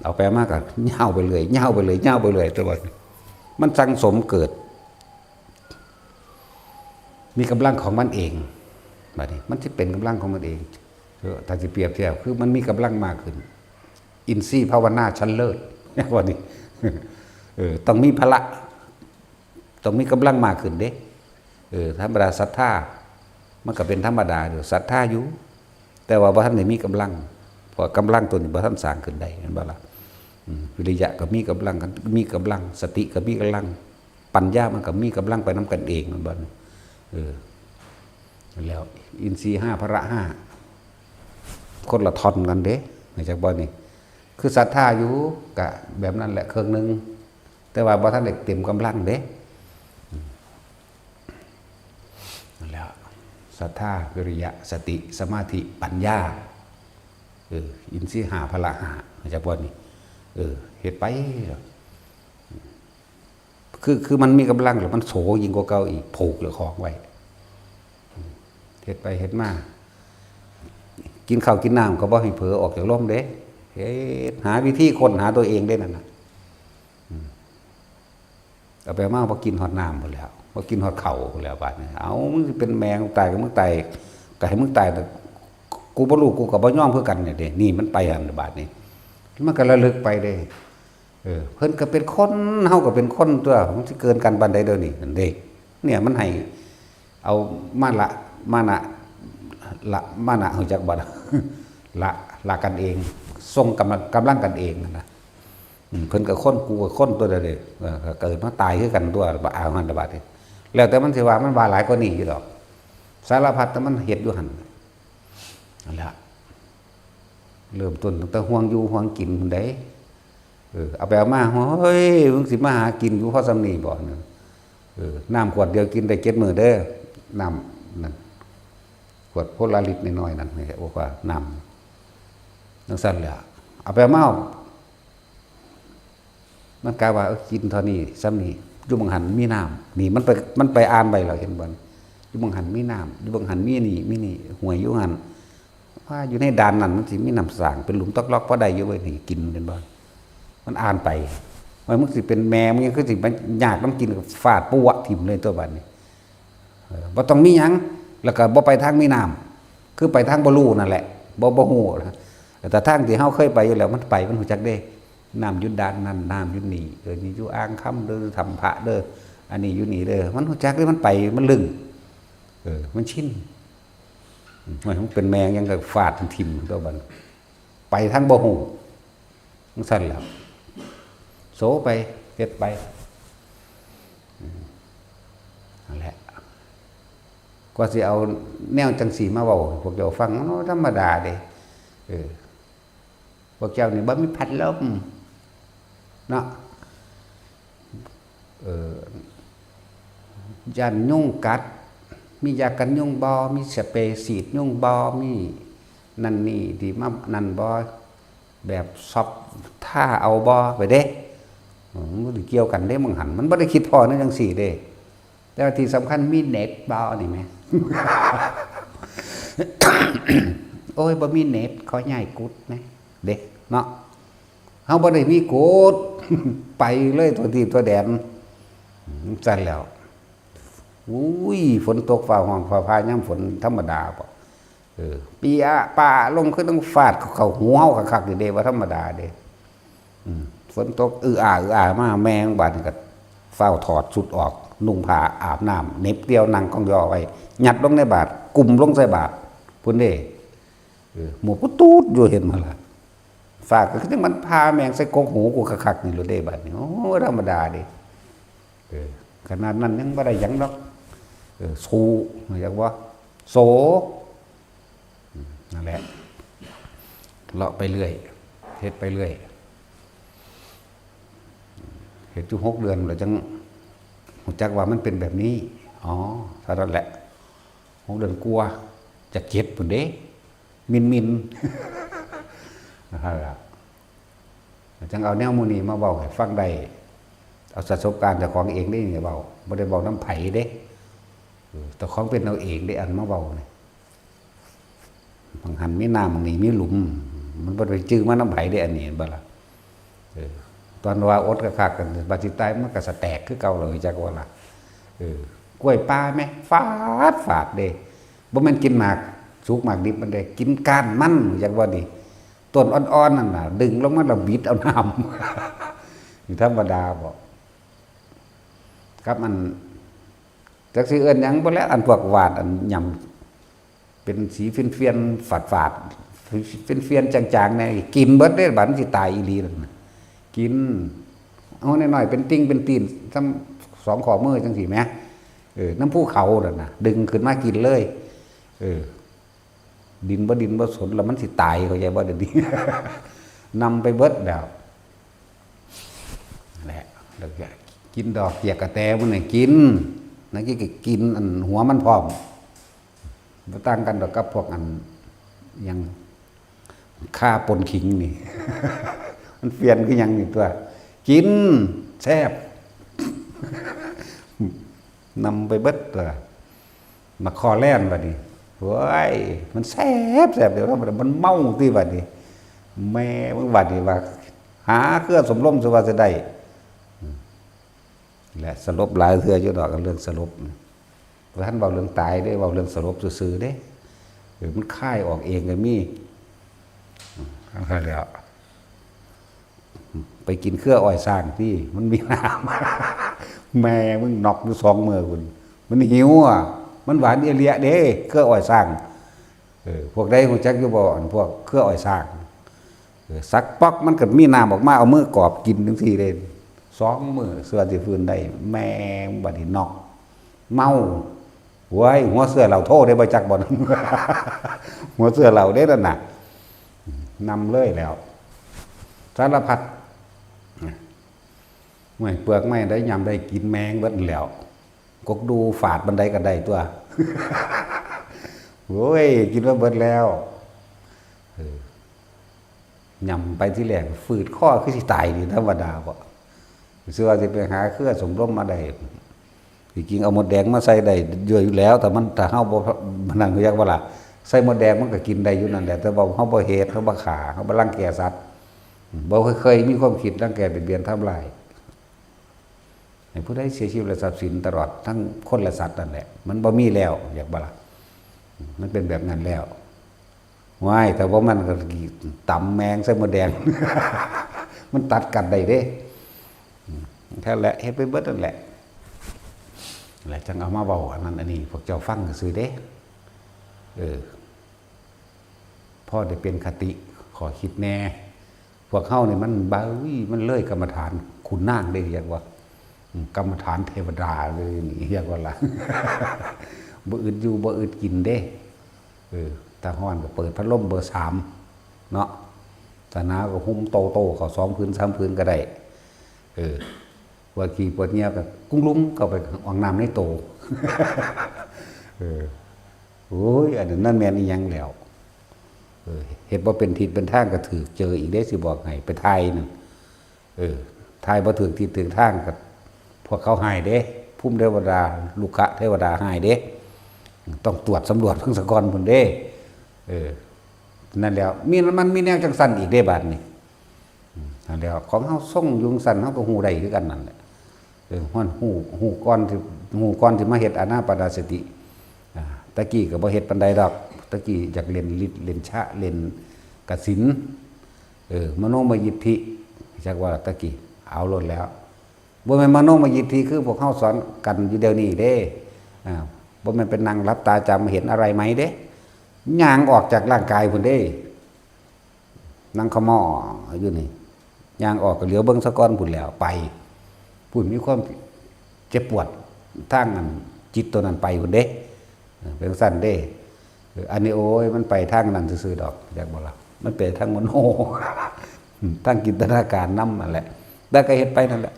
เอาไปมากก็ยาวไปเลยตลอดมันสังสมเกิดมีกำลังของมันเองบัดนี้มันสิเป็นกำลังของมันเองถ้าสิเปรียบเทียบคือมันมีกำลังมากขึ้นอินทรีย์ภาวนาชั้นเลิศว่านี่ต้องมีพละต้องมีกำลังมากขึ้นเด้ธรรมดาศรัทธามันก็เป็นธรรมดาอยู่ศรัทธาอยู่แต่ว่าบ่ทันได้มีกำลังเพราะกำลังตัวนี้บ่ทันสร้างขึ้นได้เห็นบ่ล่ะวิริยะก็มีกำลังสติก็มีกำลังปัญญามันก็มีกำลังไปนำกันเองมันบ่แล้วอินทรีย์5พละ5คนละท่อนกันเด้มาจากบ่นี่คือศรัทธาอยู่กะแบบนั้นแหละเครื่องนึงแต่ว่าบ่ทันได้เต็มกำลังเด้นั่นแหละศรัทธาวิริยะสติสมาธิปัญญาอินทรีย์5พละ5มาจากบ่นี่เฮ็ดไปคือมันมีกำลังแล้วมันโสยิ่งกว่าเก่าอีกผูกเจ้าของไว้เฮ็ดไปเฮ็ดมากินข้าวกินน้ำก็บ่ให้เผลอออกจากร่มเด้เฮ็ดหาวิธีค้นหาตัวเองได้นั่นน่ะเอาไปมาบ่กินฮอดน้ำพุ่นแล้วบ่กินฮอดข้าวพุ่นแล้วบาดนี้มึงสิเป็นแมงตายก็มึงตายก็ให้มึงตายแต่กูบ่รู้กูก็บ่ยอมคือกันเนี่ยเด้นี่มันไปหั่นบาดนี้มันก็ระลึกไปเด้เพิ่นก็เป็นคนเฮาก็เป็นคนตัวมันสิเกินกันปานใดเด้อนี่นั่นเด้เนี่ยมันให้ เอามาละมานะละมานะหัวจักบ่ละละกันเองทรงกำลังกันเองนะเพิ่นกับคนกูกับคนตัวเดียวเลยเกิดมาตายคือกันตัวอ่างหันระบาดนี่แล้วแต่มันสิว่ามันว่าหลายกว่านี้อยู่ดอกสารพัดแต่มันเฮ็ดอยู่หั่นนั่นแหละเริ่มต้นตั้งแต่ห่วงอยู่ห่วงกินพุ่นเด้เอาไปเอามาเฮ้ยมึงสิมาหากินอยู่เพราะสำนีบ่เนี่ยน้ำขวดเดียวกินได้7 มื้อเด้อน้ำนั่นขวดโพลาริตน้อยๆนั่นนี่บอกว่าน้ำนั่นสั่นแหละเอาไปเอามามันกลายว่ากินเท่านี้ซ้ำนี่อยู่บางหันมีน้ำนี่มันไปอ่านไปแล้วเห็นบ่อยู่บางหันมีน้ำอยู่บางหันมีนี่ห่วยอยู่หันว่าอยู่ในด่านนั้นมันสิมีน้ำสางเป็นหลุมตอกล็อกเพราะใดอยู่ไว้นี่กินเป็นบ่มันอ่านไปมันสิเป็นแมวมันคือสิมันยากน้ำกินกับฟาดปัวถิ่มเลยตัวบัดนี้บ่ต้องมีหยังแล้วก็บ่ไปทางมีน้ำคือไปทางบ่รู้นั่นแหละบ่ฮู้แต่ทางที่เฮาเคยไปอยู่แล้วมันไปมันฮู้จักเด้น้ำยุดด้านนั้นน้ำยุดนี่นี่อยู่อ่างคำเด้อทำพระเด้ออันนี้อยู่นี่เด้อมันฮู้จักเด้มันไปมันลึงมันชินมันเป็นแมงยังกับฟาดถิ่มตัวบัดไปทางบ่ฮู้มันสั่นแล้วโสไปเฮ็ดไปนั่นแหละกว่าสิเอาแนวจังสีมาเว้าพวกเจ้าฟังมันธรรมดาเด้พวกเจ้านี่บ่มีพัดลมเนาะยันยุงกัดมียากันยุงบ่มีสเปรย์ฉีดยุงบ่มีนั่นนี่ที่มานั่นบ่แบบซอฟท่าเอาบ่ไปเด้มันเกี่ยวกันเด้มึงหันมันบ่ได้คิดพอนั่นจังซี่เด้แต่ที่สำคัญมีเน็ตบ่นี่แม่ โอ้ยบ่มีเน็ตเขาใหญ่กุดนะเด้เนาะเฮาบ่ได้มีกุด ไปเลยตัวที่ตัวแดนสั่นแล้วอุ้ยฝนตกฟ้าห้องฟ้าพายามฝนธรรมดาบ่ปีอะป่าลงคือต้องฟาดเข้าหูเฮาคักๆนี่เด้ว่าธรรมดาเด้ฝนตกอ่ามาแมงบาดนี่ก็เฝ้าถอดชุดออกนุ่งผ้าอาบน้ำเน็บเดียวนั่งกองยอไว้ยัดลงในบาตรกลุ่มลงใส่บาตรพุ่นเด้หมูปุ๊ตูดอยู่เห็นมาล่ะฝากก็คือมันพาแมงใส่กกหูกูคักๆนี่โลดเด้บาดนี่โอ้ธรรมดาเด้ขนาดนั้นยังบ่ได้หยังดอกสู้อยากว่าโสนั่นแหละเลาะไปเรื่อยเฮ็ดไปเรื่อยเฮ็ดอยู่6 เดือนแล้วจังรู้จักว่ามันเป็นแบบนี้อ๋อเท่านั้นแหละ6 เดือนกลัวจะเก็บพุ่นเด้มินนั่นล่ะจังเอาแนวหมู่นี้มาเว้าให้ฟังได้เอาประสบการณ์เจ้าของเองได้นี่เว้าบ่ได้เว้านำไผเด้แต่ของเป็นเอาเองได้อันมาเว้านี่บางหันมีน้ำบางนี่มีหลุมมันบ่ได้จื้อมานำไผได้อันนี้บ่ล่ะตอนว่าอดกะคักกันบาดสิตายมันก็สแตกคือเก่าเลยจักว่าล่ะกล้วยปลาแม่ฟาดเด้บ่แม่นกินหมากสุกหมากดิบมันได้กินก้านมันจักว่านี่ต้นอ่อนๆนั่นน่ะดึงลงมาแล้วบิดเอาน้ำอยู่ธรรมดาบ่ครับมันจักสิเอิ้นหยังบ่แล้วอันพวกหวานอันยำเป็นสีเฟี้ยนๆฝาดๆเฟี้ยนๆจางๆแน่กินเบิดเด้บัดมันสิตายอีหลีนั่นน่ะกินเอาหน่อยๆเป็นติ้งเป็นตีนซ้ำ2 ข้อมือจังซี่แหมน้ำภูเขานั่นน่ะดึงขึ้นมากินเลยดินบ่สนแล้วมันสิตายเข้าใจบ่เดี๋ยวนี้ นำไปเบิดแล้วแหละแล้วก็กินดอกเกียกกระแตมันน่ะกินนั่นก็กินอันหัวมันพร้อมบ่ต่างกันดอกกับพวกอันยังฆ่าปนขิงนี่ มันเปลี่ยนคือหยังนี่ตัวกินแซ่บ นำไปเบิดตัวมาคอแล่นบัดนี้โว้ยมันแซ่บเดี๋ยวมันเมาที่บัดนี้แม่มึงบัดนี้ว่าหาเครื่องสมรมสิว่าจะได้และสลบหลายเทื่ออยู่ดอกกันเรื่องสลบท่านเว้าเรื่องตายได้เว้าเรื่องสลบซื่อๆเด้มันคายออกเองก็มีแล้วไปกินเครืออ้อยสร้างที่มันมีน้ำ แม่มึงนอกอยู่2 มื้อคุณมันหิวอ่ะ มันหวานเอเลียเด้เครืออ้อยสร้างพวกใดฮู้จักอยู่บ่อันพวกเครืออ้อยสร้างสักป๊อกมันก็มีน้ำออกมาเอามือกอบกินจังซี่เด้2 มื้อเสื้อสิฟื้นได้แม่งบัดนี้นอกเมาโว้ยหัวเสื้อเราโทได้บ่จักบ่นั้น หัวเสื้อเราเด้นั่นน่ะนำเลยแล้วสารพัดไม่เปลือกไม่ได้ยำได้กินแมงเบิดแล้วกกดูฝาดบันไดก็ได้ตัวโอ้ยกินว่าเบิดแล้วยำไปที่แรกฝืดข้อคือสิตายนี่ธรรมดาบ่เสื้อสิไปหาเครือสมร่มมาได้จริงเอาหมดแดงมาใส่ได้เยอะอยู่แล้วแต่มันถ้าเฮาบ่มันนั่นก็ยักว่าล่ะใส่หมดแดงมันก็กินได้อยู่นั่นแหละแต่บ่เฮาบ่เฮ็ดเฮาบ่ฆ่าเฮาบ่รังแกสัตว์บ่เคยมีความคิดรังแกเบียดทำลายให้ผู้ใดเสียชีวิตและทรัพย์สินตลอดทั้งคนและสัตว์นั่นแหละมันบ่มีแล้วอยากบ่ล่ะมันเป็นแบบนั้นแล้วว้ายแต่ว่ามันก็ตำแมงใส่หมดแดง มันตัดกันได้เด้แท้แหละเฮ็ดไปเบิดนั่นแหละแล้วจังเอามาเว้าอันนั้นอันนี้พวกเจ้าฟังซื่อเด้พ่อได้เป็นคติขอคิดแน่พวกเฮานี่มันบ้ามันเลยกรรมฐานขุนนางได้เรียกว่ากรรมฐานเทวดาเลยนี่เรียกว่าล่ะ บ่อึดอยู่บ่อึดกินเด้ตาฮ้อนก็เปิดพัดลมเบอร์3เนาะตาหนาวก็หุ้มโตๆเขา2 พื้น 3 พื้นก็ได้ปวดขี้ปวดเหี่ยวก็กุ้งลุ้มก็ไปอ่างน้ำในโตโอ้ยอันนั้นแม่นอีหยังแล้วเฮ็ดบ่เป็นทิศเป็นทางก็ถือเจออีกได้สิบอกให้ไปทายนั่นทายบ่ถึงทิศถึงทางก็พวกเขาหายเด้ภูมิเทวดาลูกะเทวดาหายเด้ต้องตรวจสำรวจเพิ่งสะก่อนพุ่นเด้นั่นแล้วมันมีแนวจังซั่นอีกเด้บาดนี้นั่นแล้วของเฮาส่งยุงซั่นเฮาก็ฮู้ได้คือกันนั่นแหละฮ้อนฮู้ก่อนที่มาเฮ็ดอานาปานสติตะกี้ก็บ่เฮ็ดปานใดดอกตะกี้อยากเล่นฤทธิ์เล่นชะเล่นกสิณมโนมยิทธิจักว่าตะกี้เอาโลดแล้วบ่แม่นมโนมยิทธิคือพวกเฮาสอนกันอยู่เดี๋ยวนี้เด้บ่แม่นเป็นนั่งหลับตาจำเห็นอะไรไหมเด้ย่างออกจากร่างกายพุ่นเด้นั่งขม้ออยู่นี่ย่างออกก็เหลียวเบิ่งซะก่อนพุ่นแล้วไปพุ่นมีความเจ็บปวดทางนั้นจิตตัวนั้นไปพุ่นเด้เป็นสั้นเด้อันนี้โอ้ยมันไปทางนั้นซื่อๆดอกอยากบอกล่ะมันไปทางมโนทางจินตนาการนำนั่นแหละได้ก็เฮ็ดไปนั่นแหละ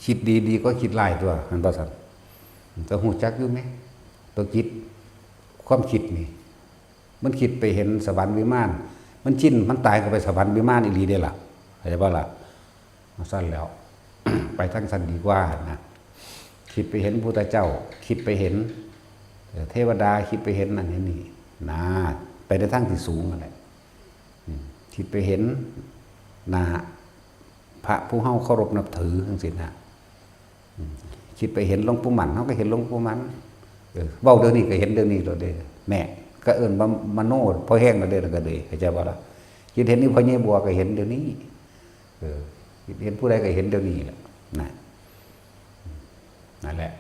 คิดดีๆก็คิดหลายตัวมันบ่ซั่นจะฮู้จักอยู่ไหมตัวคิดความคิดนี่มันคิดไปเห็นสวรรค์วิมานมันชินมันตายก็ไปสวรรค์วิมานอีหลีเด้ล่ะเข้าใจบ่ล่ะมาซั่นแล้ว ไปทางซั่นดีกว่านะคิดไปเห็นพระพุทธเจ้าคิดไปเห็นเทวดาคิดไปเห็นนั่นเห็นนี่นะไปในทางที่สูงนั่นแหละคิดไปเห็นนะพระผู้เฮาเคารพนับถือจังซี่นะคิดไปเห็นหลวงปู่หมันเฮาก็เห็นหลวงปู่หมันเว้าเดี๋ยวนี้ก็เห็นเดี๋ยวนี้แล้วเด้แน่ก็เอิ้นว่ามโนพอแห้งแล้วเด้ก็เลยเข้าใจบ่ล่ะคิดเห็นนี่พ่อใหญ่บัวก็เห็นเดี๋ยวนี้คิดเห็นผู้ใดก็เห็นเดี๋ยวนี้แหละนั่นแหละ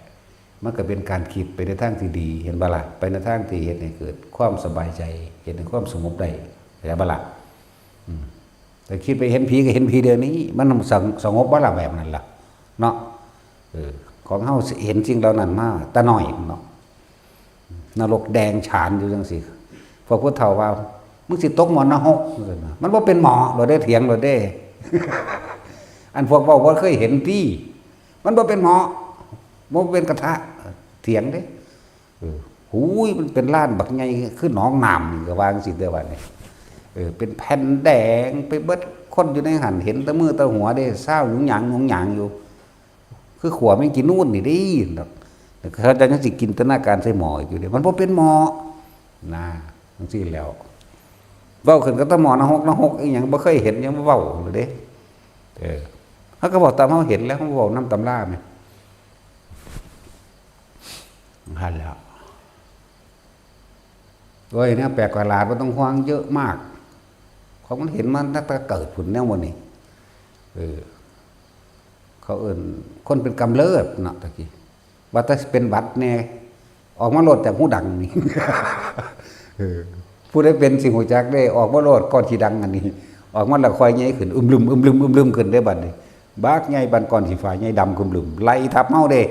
มันก็เป็นการคิดไปในทางที่ดีเห็นบ่ล่ะไปในทางที่เฮ็ดให้เกิดความสบายใจเฮ็ดให้ความสงบได้เข้าใจบ่ล่ะแต่คิดไปเห็นผีก็เห็นผีเดี๋ยวนี้มันสงบบ่ล่ะแบบนั้นล่ะเนาะของเฮาเห็นจริงแล้วนั่นมาแต่น้อยเนาะนรกแดงฉานอยู่จังซี่พวกพุทธเฒ่าว่ามึงสิตกหมอนรกมันบ่เป็นหมอเราได้เถียงเราได้ อันพวกเว้าบ่เคยเห็นที่มันบ่เป็นหมอบ่เป็นกระทะเถียงเด้หูยมันเป็นล้านบักใหญ่คือหนองน้ำนี่ก็ว่าจังซี่เด้อว่านี่เป็นแผ่นแดงไปเบิดคนอยู่ในหันเห็นแตะมือแตะหัวเด้เศร้าหยุงหยางอยู่คือขัวไม่กินนู่นนี่ดิเขาจะยังสิกินตนาการใส่หมออยู่เด้มันบ่เป็นหมอนะจังซี่แล้วเว้าขึ้นก็ตะหมอนหกอีหยังบ่เคยเห็นยังบ่เว้าเลยเด้เขาก็บอกตามเขาเห็นแล้วเขาบอกนำตำรามั้ยหันแล้วโอ้ยเนี่ยแปลกประหลาดมันต้องห่วงเยอะมากเขามันเห็นมันตั้งแต่เกิดผุนแนวมันนี่เขาเอิ้นคนเป็นกำเริบเนาะตะกี้ ว่าถ้าเป็นหวัดแน่ออกมาโลดแต่หูดังนี่ ผู้ได้เป็นสิงหูจักได้ออกมาโลดก่อนสิดังอันนี้ออกมาแล้วค่อยใหญ่ขึ้นอึมลึมขึ้นได้บัดนี้บากใหญ่บันก่อนสิฟ้าใหญ่ดำกึมลึมไล่ทับเฮาเด้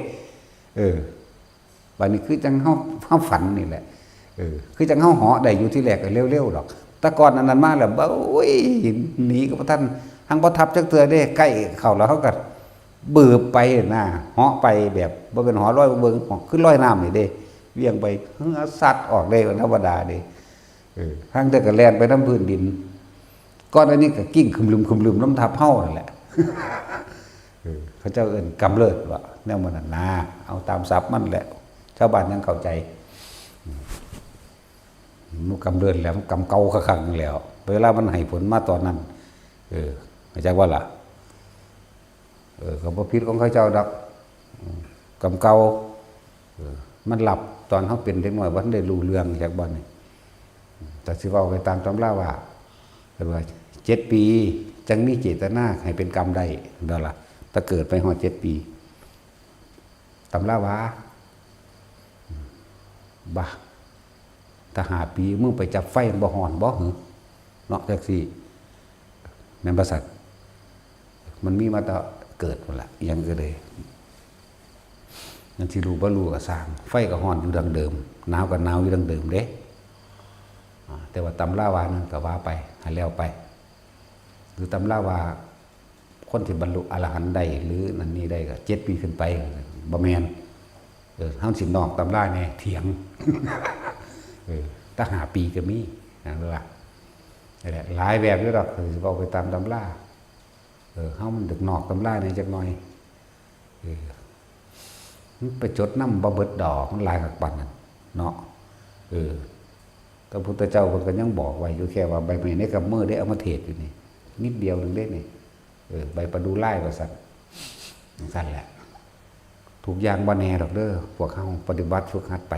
บัดนี้คือจังเฮาฝันนี่แหละคือจังเฮาเหาะได้อยู่ที่แรกก็เร็วๆดอกแต่ก่อนอันนั้นมาแล้วโอ้ยหนีกับท่านหังบ่ทับจักเทื่อเด้ใกล้เข้าแล้วเฮาก็บืบไปนะเหาะไปแบบบ่เป็นหอลอยเบิ่งขึ้นลอยน้ำนี่เด้เวียงไปสัตว์ออกได้ธรรมดาเด้ทางเด้ก็แล่นไปน้ำพื้นดินก้อนอันนี้ก็กิ้งคึมลืมน้ำทับเฮานั่นแหละเขาเจ้าเอิ้นกำเริบว่าแนวมันน่ะเอาตามศัพท์มันแหละชาวบ้านยังเข้าใจมันกำเริบแล้วมันกำเก่าคักๆแล้วเวลามันให้ผลมาตอนนั้นเข้าใจว่าล่ะก็บ่ผิดของเขาเจ้าดอกกำเก่ามันหลับตอนเฮาเป็นเด็กน้อยบ่ทันได้รู้เรื่องจากบ่นี่แต่สิเว้าไปตามตำราว่า7 ปีจังมีเจตนาให้เป็นกรรมได้นั่นล่ะถ้าเกิดไปฮอด7 ปีตำราว่าบ่ถ้า5 ปีมึงไปจับไฟบ่ฮ้อนบ่หึเนาะจังซี่แม่นบ่สัตว์มันมีมาแต่เกิดพุ่นล่ะยังก็เลยนั่นสิรู้บ่รู้ก็สร้างไฟก็ฮ้อนอยู่ดังเดิมหนาวก็หนาวอยู่ดังเดิมเด้แต่ว่าตำราว่านั่นก็ว่าไปให้แล้วไปหรือตำราว่าคนที่บรรลุอรหันต์ได้หรือนั่นนี่ได้ก็7 ปีขึ้นไปบ่แม่นเฮาสินอกตำราแน่เถียงถ้า5 ปีก็มีนั่นล่ะนั่นแหละหลายแบบอยู่ดอกสิเว้าไปตามตำราเฮามันดึกนอกตำราแน่จักหน่อยมันไปจดนำบ่เบิดดอกมันหลายคักปานนั้นเนาะพระพุทธเจ้าเพิ่นก็ยังบอกไว้อยู่แค่ว่าใบไม้ในกำมือได้เอามาเทศอยู่นี่นิดเดียวนึงเด้นี่ใบประดู่ไล่ว่าซั่นซั่นแหละทุกอย่างบ่แน่ดอกเด้อพวกเฮาปฏิบัติฝึกหัดไป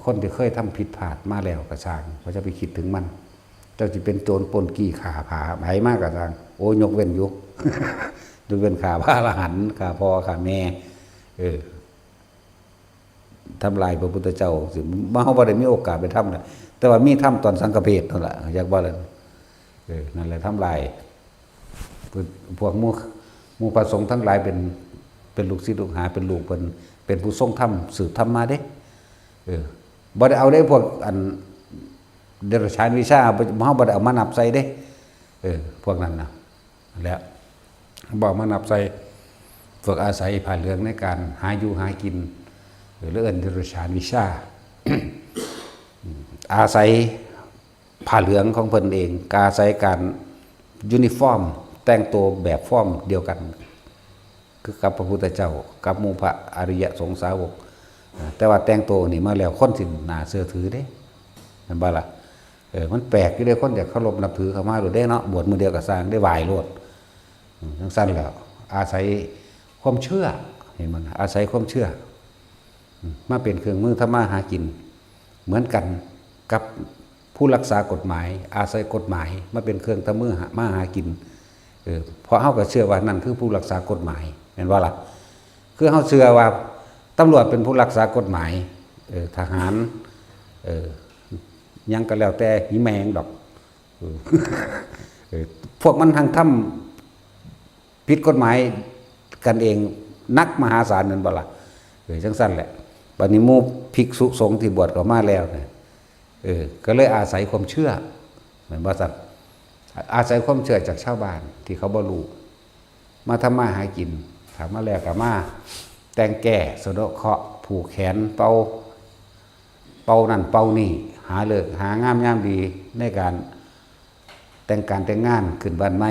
คนที่เคยทำผิดพลาดมาแล้วก็สร้างบ่จะไปคิดถึงมันเจ้าสิเป็นโจรปล้นกี้ฆ่าผาไผมาก็สร้างโอ้ยกเว้นอยู่ ยกเว้นฆ่าพระอรหันต์ฆ่าพ่อฆ่าแม่ทำลายพระพุทธเจ้าสิมาเฮาบ่ได้มีโอกาสไปทำน่ะแต่ว่ามีทำตอนสังฆเพศนั่นล่ะอยากว่านั่นแหละทำลายพวกหมู่พระสงฆ์ทั้งหลายเป็นลูกศิษย์ลูกหาเป็นลูกเป็นผู้ทรงธรรมสืบธรรมมาเด้บ่ได้เอาได้พวกอันเดรัจฉานวิชาเฮาบ่ได้เอามานับใส่เด้พวกนั้นน่ะแล้วบ่มานับใส่ฝึกอาศัยผ้าเหลืองในการหาอยู่หากินหรือเอิ้นเดรัจฉานวิชา อาศัยผ้าเหลืองของเพิ่นเองอาศัยการยูนิฟอร์มแต่งตัวแบบฟอร์มเดียวกันคือกับพระพุทธเจ้ากับหมู่พระอริยสงฆ์สาวกแต่ว่าแต่งตัวนี่มาแล้วคนสิน่าเชื่อถือเด้แม่นบ่ล่ะมันแปลกอยู่เด้คนอยากเคารพนับถือเข้ามาโลดเด้เนาะบวชมื้อเดียวก็สร้างได้ไหว้โลดจังซั่นแล้วอาศัยความเชื่อเห็นมันอาศัยความเชื่อมาเป็นเครื่องมือทำมาหากินเหมือนกันกับผู้รักษากฎหมายอาศัยกฎหมายมาเป็นเครื่องทำมือมาหากินเพราะเฮาก็เชื่อว่านั่นคือผู้รักษากฎหมายเห็นว่าล่ะคือเฮาเชื่อว่าตำรวจเป็นผู้รักษากฎหมายทหารยังก็แล้วแต่หิแมงดอกพวกมันทางทำผิดกฎหมายกันเองนักมหาศาลนั่นบ่ล่ะจังซั่นแหละบัดนี้หมู่ภิกษุสงฆ์ที่บวชเข้ามาแล้วเนี่ยก็เลยอาศัยความเชื่อเหมือนว่าสัตว์อาศัยความเชื่อจากชาวบ้านที่เขาบ่รู้มาทำมาหากินถามมาแล้วก็มาแต่งแก่สะเดาะเคราะห์ผูกแขนเป่านั่นเป่านี่หาเลิกหางามยามดีในการแต่งการแต่งงานขึ้นบ้านใหม่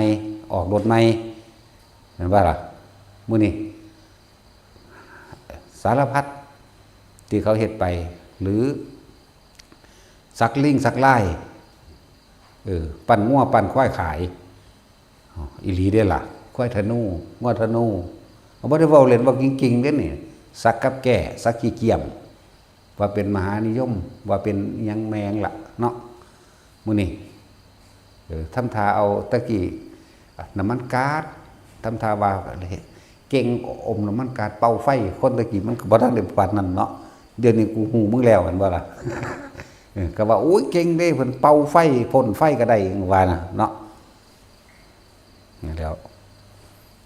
ออกรถใหม่เห็นว่าล่ะมื้อนี้สารพัดที่เขาเฮ็ดไปหรือสักลิงสักไล่ปั่นงัวปั่นควายขายอีหลีได้ล่ะควายธนูงัวธนูเขาบ่ได้เว้าเล่นว่าจริงๆเด้นี่สักกับแก่สักขี้เกียมว่าเป็นมหานิยมว่าเป็นหยังแมงล่ะเนาะมื้อนี้ทำท่าเอาตะกี้น้ำมันก๊าซทำท่าว่า เก่งอมน้ำมันกาดเป่าไฟคนตะกี้มันก็บ่ทันได้ปานนั้นเนาะเดี๋ยวนี้กูฮู้มึงแล้วกันบ่ล่ะ ก็ว่าโอ้ยเก่งเด้เพิ่นเป่าไฟพ่นไฟก็ได้ว่านะเนาะนี่แล้ว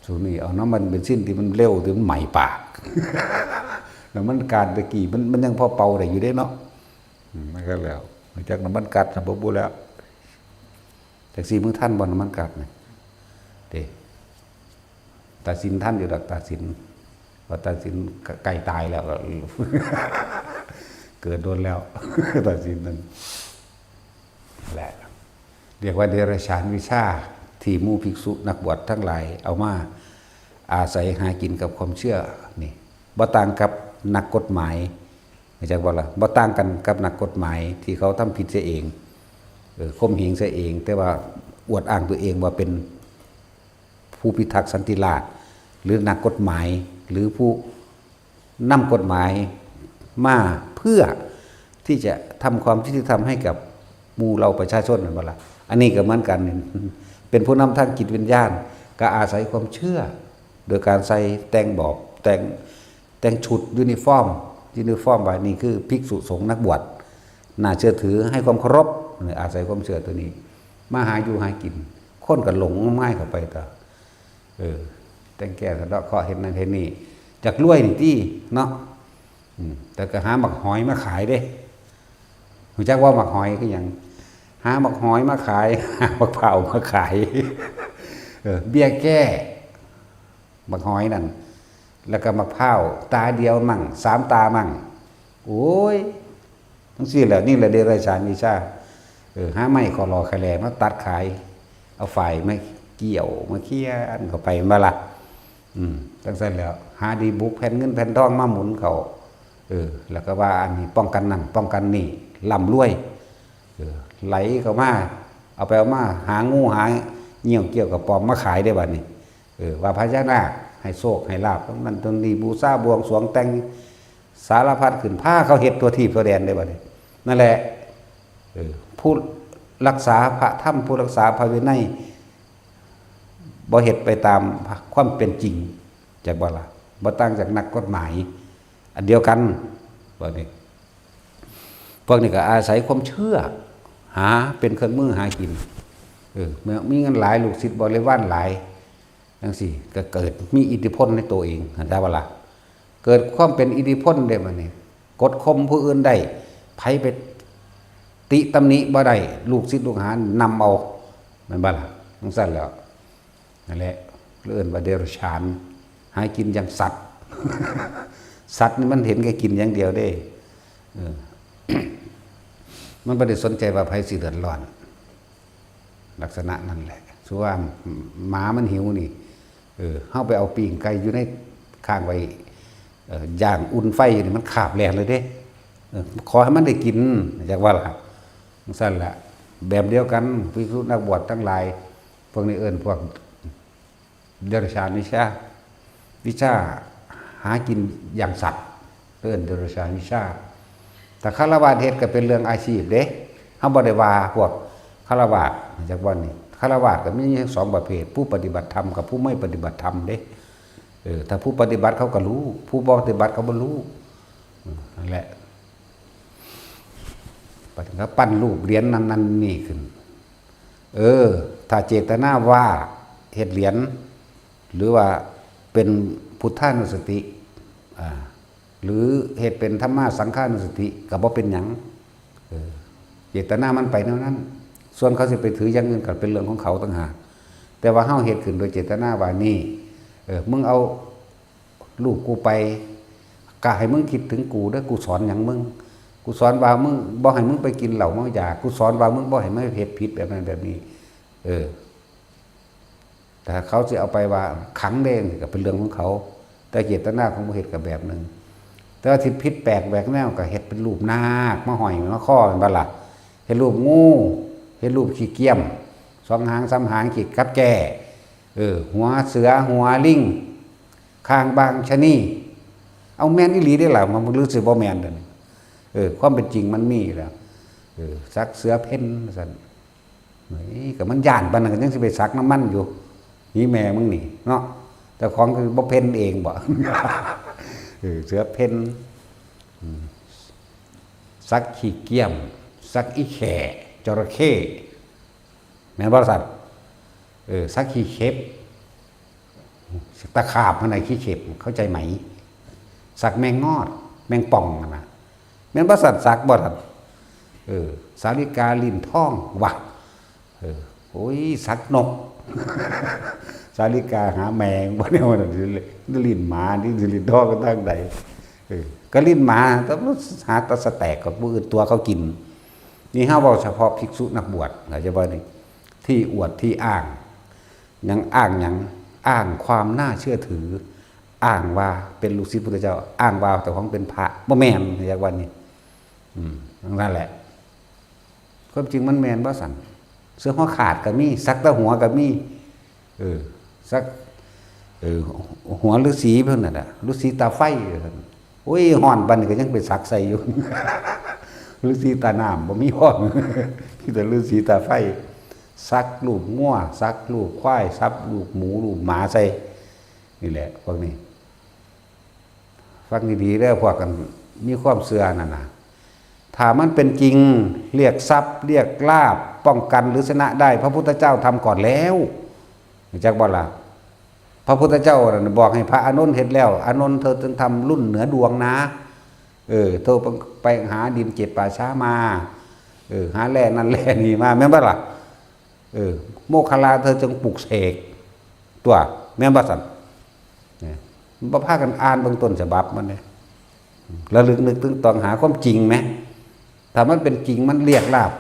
สูนี่เอาน้ำมันเบนซินที่มันเร็วที่มันไหม้ปาก น้ำมันกาดตะกี้มันยังพอเป่าได้อยู่เด้เนาะมันก็แล้วจากน้ำมันกาดน่ะบ่บ่แล้วจากสีมือท่านบ่น้ำมันกาดนี่เด้ตัดสินท่านอยู่ดอกตัดสินว่าตัดสินใกล้ตายแล้วก็ เกิดโดนแล้ว ตัดสินนั้นแหละเรียกว่าเดรัจฉานวิชาที่หมู่ภิกษุนักบวชทั้งหลายเอามาอาศัยหากินกับความเชื่อนี่บ่ต่างกับนักกฎหมายเข้าใจบ่ล่ะบ่ต่างกันกับนักกฎหมายที่เขาทำผิดเสียเองข่มเหงเสียเอง แต่ว่าอวดอ้างตัวเองว่าเป็นผู้พิทักษ์สันติราษฎร์หรือนักกฎหมายหรือผู้นำกฎหมายมาเพื่อที่จะทำความยุติธรรมให้กับหมู่เราประชาชนนั่นบ่ล่ะอันนี้ก็เหมือนกันเป็นผู้นำทางจิตวิญญาณก็อาศัยความเชื่อโดยการใส่แต่งบอกแต่งชุดยูนิฟอร์มไว้นี่คือภิกษุสงฆ์นักบวชน่าเชื่อถือให้ความเคารพอาศัยความเชื่อตัวนี้มาหาอยู่หากินคนก็หลงง่ายเข้าไปต่อแต่งแก้สะเดาะเคราะห์เห็นนั่นเห็นนี่จากรวยนี่ที่เนาะแต่ก็หาหมักหอยมาขายเด้รู้จักว่าหมักหอยก็อย่างหาหมักหอยมาขายหาหมักเผามาขายเบี้ยแก้หมักหอยนั่นแล้วก็หมักเผาตาเดียวมั่ง3 ตามั่งโอ้ยทั้งสิ้นแล้วนี่แหละเดรัจฉานวิชาหาไม้ขอรอขแลมาตัดขายเอาไฟมาเกี่ยวมาเคี่ยอันเข้าไปมาละตั้งแต่แล้วหาดีบุกแผ่นเงินแผ่นทองมาหมุนเขาแล้วก็ว่าอันนี้ป้องกันนั่นป้องกันนี่ล่ำรวยไหลเข้ามาเอาไปเอามาหางูหาเหี่ยวเกี่ยวกับปอมมาขายได้บัดนี้ว่าพญานาคให้โชคให้ลาภนั่นตรงนี้บูชาบวงสรวงแต่งสารพัดขึ้นผ้าเขาเฮ็ดตัวทีบตัวแดนได้บัดนี้นั่นแหละผู้รักษาพระธรรมผู้รักษาพระวินัยบ่เฮ็ดไปตามความเป็นจริงจากบ่ล่ะบ่ต่างจากนักกฎหมายอันเดียวกันพวกนี้ก็อาศัยความเชื่อหาเป็นเครื่องมือหากินเมื่อมีเงินหลายลูกศิษย์บริวารหลายจังซี่ก็เกิดมีอิทธิพลในตัวเองเห็นได้บ่ล่ะเกิดความเป็นอิทธิพลได้บัดนี้กดข่มผู้อื่นได้ไผไปติตำหนิบ่ได้ลูกศิษย์ลูกหานำเอาแม่นบ่ล่ะจังซั่นแล้วนั่นแหละเอิ้นว่าเดรัจฉานหากินอย่างสัตว์ สัตว์นี่มันเห็นแค่กินอย่างเดียวได้มันไม่ได้สนใจว่าภัยสิเดือดร้อนลักษณะนั่นแหละส่วนว่าหมามันหิวนี่เข้าไปเอาปีงไก่อยู่ในข้างไว้ย่างอุ่นไฟอยู่นี่มันขาบแหลกเลยเด้ขอให้มันได้กินจากว่าล่ะสั้นแหละแบบเดียวกันภิกษุนักบวชทั้งหลายพวกนี้เอิ้นพวกเดรัจฉานวิชาหากินอย่างสัตว์เอิ้นเดรัจฉานวิชาแต่ฆราวาสเฮ็ดก็เป็นเรื่องอาชีพเด้เฮาบ่ได้ว่าพวกฆราวาสจากวันนี้ฆราวาสก็มี2ประเภทผู้ปฏิบัติธรรมกับผู้ไม่ปฏิบัติธรรมเด้ถ้าผู้ปฏิบัติเขาก็รู้ผู้บ่ปฏิบัติเขาบ่รู้นั่นแหละปฏิบัติปั้นรูปเหรียญนั้นนี่ขึ้นถ้าเจตนาว่าเฮ็ดเหรียญหรือว่าเป็นพุทธานุสติหรือเหตุเป็นธรรมะสังฆานุสติก็บ่เป็นหยังเจตนามันไปแนวนั้นส่วนเขาสิไปถืออย่างอื่นก็เป็นเรื่องของเขาต่างหากแต่ว่าเฮาเฮ็ดขึ้นโดยเจตนาว่านี่มึงเอาลูกกูไปก็ให้มึงคิดถึงกูเด้อกูสอนหยังมึงกูสอนว่ามึงบ่ให้มึงไปกินเหล้าเมายากูสอนว่ามึงบ่ให้มึงเฮ็ดผิดแบบนั้นแบบนี้แต่เขาสิเอาไปว่าขังเด้งก็เป็นเรื่องของเขาแต่เจตนาของผู้เฮ็ดก็แบบนึงแต่ว่าที่ผิดแปลกแหวกแนวก็เฮ็ดเป็นรูปนาคมาห้อยมาข้อเป็นบ่ล่ะเฮ็ดรูปงูเฮ็ดรูปขี้เกียม2 หาง3 หางขี้กับแก่หัวเสือหัวลิงคางบางชะนีเอาแม่นอีหลีได้ล่ะมันรู้สึกบ่แม่นเด้อความเป็นจริงมันมีแล้วซักเสือเพ่นซั่นก็มันย่านปานนั้นก็ยังสิไปซักน้ำมันอยู่นี่แม่มึงนี่เนาะ แต่ของคือบ่เพ่นเองบ่ เสือเพ่นสักขี้เกียมสักอีแข่จระเข้แม่นบ่สัตว์สักขี้เข็บตะขาบมันไหนขี้เข็บเข้าใจไหมสักแมงงอดแมงป่องนะแม่นบ่สัตว์สักบ่สัตว์สาลิกาลิ้นท่องว่ะโอ้ยสักนก สาลิกาหาแมงบ่เนี่ยว่าลิ้นหมานี่ลิ้นท่องก็ตั้งใดก็ลิ้นหมาแต่หาตะสแตกกับผู้อื่นตัวเขากินนี่ห้าบอกเฉพาะภิกษุนักบวชเข้าใจบ่นี่ที่อวดที่อ้างยังอ้างยังอ้างความน่าเชื่อถืออ้างว่าเป็นลูกศิษย์พุทธเจ้าอ้างว่าแต่ของเป็นพระบ่แม่นอย่างวันนี้นั่นแหละความจริงมันแม่นบ่สั่นเสื้อหัวขาดก็มีซักตะหัวก็มีซักหัวฤาษีเพิ่นน่ะฤาษีตาไฟโอ้ยฮ้อนบัดนี้ก็ยังไปซักใส่อยู่ ฤาษีตาน้ำบ่มีฮ้อน มีแต่ฤาษีตาไฟซักลูกงัวซักลูกควายซักลูกหมูลูกหมาใส่นี่แหละพวกนี้ฟังดีๆเด้อพวกกันมีความเชื่อนั่นน่ะถ้ามันเป็นจริงเรียกทรัพย์เรียกลาภป้องกันหรือชนะได้พระพุทธเจ้าทำก่อนแล้วจักบ่ล่ะพระพุทธเจ้าบอกให้พระอานนท์เห็นแล้วอานนท์เธอต้องทำรุ่นเหนือดวงนะเธอไปหาดิน7ป่าช้ามาหาแร่นั่นแร่นี่มาแม่นบ่ล่ะโมคคัลลาเธอจงปลุกเสกตัวแม่นบ่สั่นเนี่ยบ่พากันอ่านเบื้องต้นฉบับมันเนี่ยระลึกนึกถึงต้องหาความจริงไหมถ้ามันเป็นจริงมันเรียกลาบ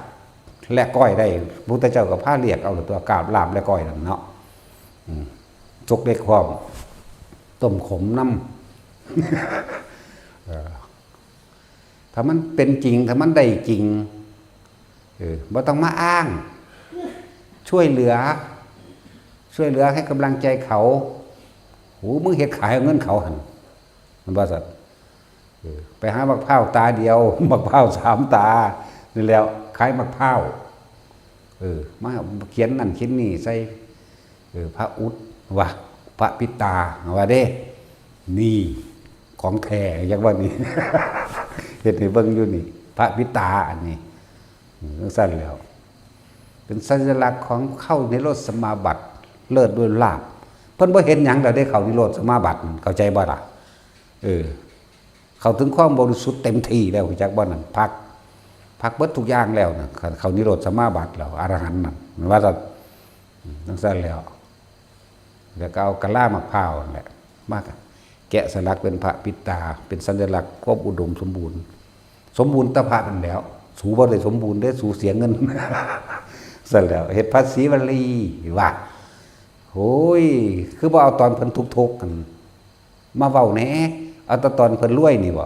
และก้อยได้พระพุทธเจ้าก็พาเรียกเอาตัวกราบลาบและก้อยนั่นเนาะจกเล็กความต้มขมน้ำถ้ามันเป็นจริงถ้ามันได้จริงบ่ต้องมาอ้างช่วยเหลือให้กำลังใจเขาโหมึงเฮ็ดขายเอาเงินเขาหันมันว่าสัตว์ไปหามักพร้าวตาเดียวมักพร้าว3 ตานี่แล้วขายมักพร้าวมาเขียนนั่นเขียนนี่ใส่พระอุดว่าพระปิตาว่าเด้นี่ของแท้อย่างว่านี่ เฮ็ดให้เบิ่งอยู่นี่พระปิตาอันนี้สั้นแล้วเป็นสัญลักษณ์ของเข้านิโรธสมาบัติเลิศด้วยลาภเพิ่นบ่เห็นหยังแล้วได้เข้านิโรธสมาบัติเข้าใจบ่ล่ะเข้าถึงความบริสุทธิ์เต็มที่แล้วจักบ่นั่นพักเบิดทุกอย่างแล้วนะเข้านิโรธสมาบัติแล้วอรหันต์นั่นว่าจังซั่นแล้วก็เอากะลามะพร้าวนั่นแหละมาแกะสลักเป็นพระปิตาเป็นสัญลักษณ์ความอุดมสมบูรณ์ตะพระนั่นแล้วสูบ่ได้สมบูรณ์ได้สูเสียเงิน เสร็จแล้วเฮ็ดภาษีวลีว่าโอ้ยคือบ่เอาตอนเพิ่นทุกข์กันมาเว้าแหน่เอาแต่ตอนเพิ่นรวยนี่บ่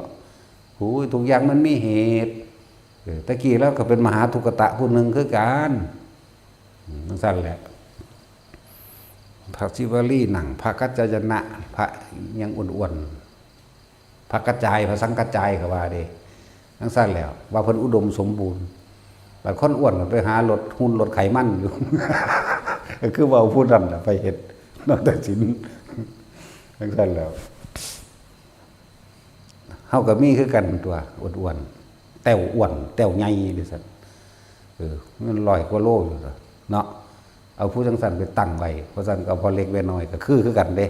โอ้ยทุกอย่างมันมีเหตุตะกี้แล้วก็เป็นมหาทุกตะผู้หนึงคือกันจังซั่นแหละภาษีวลีหนังพระกัจจายนะพระยังอ้วนๆพระกระจายพระสังกระจายก็ว่าเด้จังซั่นแล้วว่าเพิ่นอุดมสมบูรณ์บางคนอ้วนไปหารถหุ่นรถไขมันอยู่ คือว่าผู้นั้นไปเฮ็ดนอกแต่ศีลจังซั่นแล้วเฮาก็มีคือกันตัวอ้วนๆแต้วอ้วนแต้วใหญ่ดิซั่นมัน100 กว่าโลอยู่เนาะเอาผู้จังซั่นไปตั้งไว้เพราะซั่นก็พอเล็กไว้น้อยก็คือกันเด้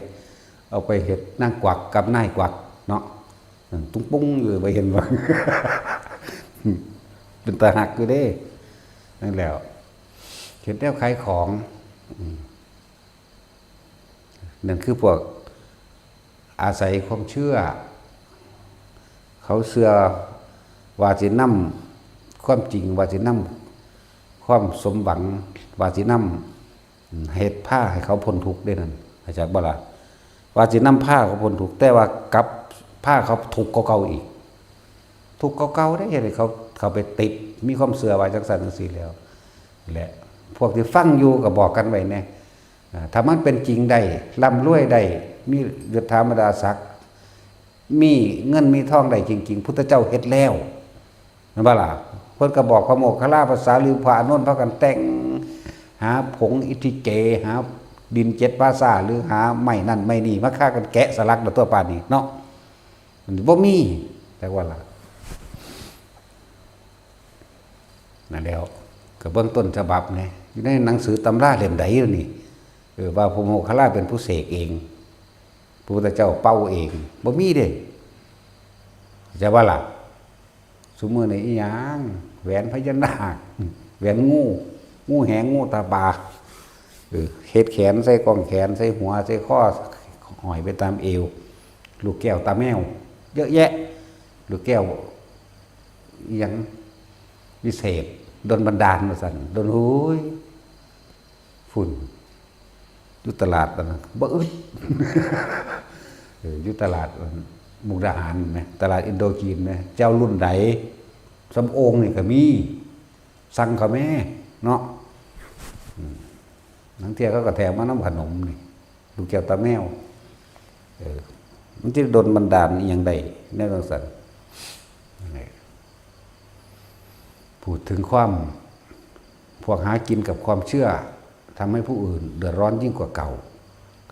เอาไปเฮ็ดนางกวักกับนายกวักเนาะตุ้งปุ้งอยู่ไปเห็นว่า เป็นตาหักอยู่เด้นั่นแล้วเห็นแล้วขายของนั่นคือพวกอาศัยความเชื่อเขาเชื่อว่าสินำความจริงว่าสินำความสมหวังว่าสินำเฮ็ดผ้าให้เขาพ้นทุกข์ได้นั่นอาจารย์บ่ล่ะว่าสินำผ้าเขาพ้นทุกข์แต่ว่ากับผ้าเขาทุกข์เก่าๆอีกทุกข์เก่าๆได้เห็นเขาไปติดมีความเสื่อไว้จังซั่นจังซี่แล้วแหละพวกที่ฟังอยู่ก็บอกกันไว้แน่ถ้ามันเป็นจริงได้ร่ำรวยได้มียศถาบรรดาศักดิ์มีเงินมีทองได้จริงๆพุทธเจ้าเฮ็ดแล้วนั่นบ่ล่ะเพิ่นก็บอกพระโมคคัลลาภาษาลือพระอานนท์พากันแต่งหาผงอิทิเกหา ดิน7ภาษาหรือหาไม้นั่นไม้นี่มาฆ่ากันแกะสลักตัวปานนี้เนาะมันบ่มีแต่ว่าล่ะนั่นแล้วก็เบื้องต้นฉบับไงอยู่ในหนังสือตำราเล่มใดแล้วนี่ว่าพระโมคคัลลาเป็นผู้เสกเองพระพุทธเจ้าเป่าเองบ่มีเด้จะว่าล่ะซุมื้อนี้อีหยังแหวนพญานาคแหวนงูแหงงูตาบาเฮ็ดแขนใส่กองแขนใส่หัวใส่ข้อห้อยไปตามเอวลูกแก้วตาแมวเยอะแยะลูกแก้วอีหยังวิเศษดลบันดาลมาสั่นดลหูยฝุ่นอยู่ตลาดนะบ่อึดอยู่ตลาดมุกดาหารไหมตลาดอินโดจีนไหมเจ้ารุ่นใดสำโองนี่ก็มีสั่งเขาแม่เนาะนังเที่ยเขาก็แถมมาน้ำขนมนี่ลูกแก้วตาแมวมันจะโดนบันดาลอย่างใดแน่นอนสันพูดถึงความพวกหากินกับความเชื่อทำให้ผู้อื่นเดือดร้อนยิ่งกว่าเก่า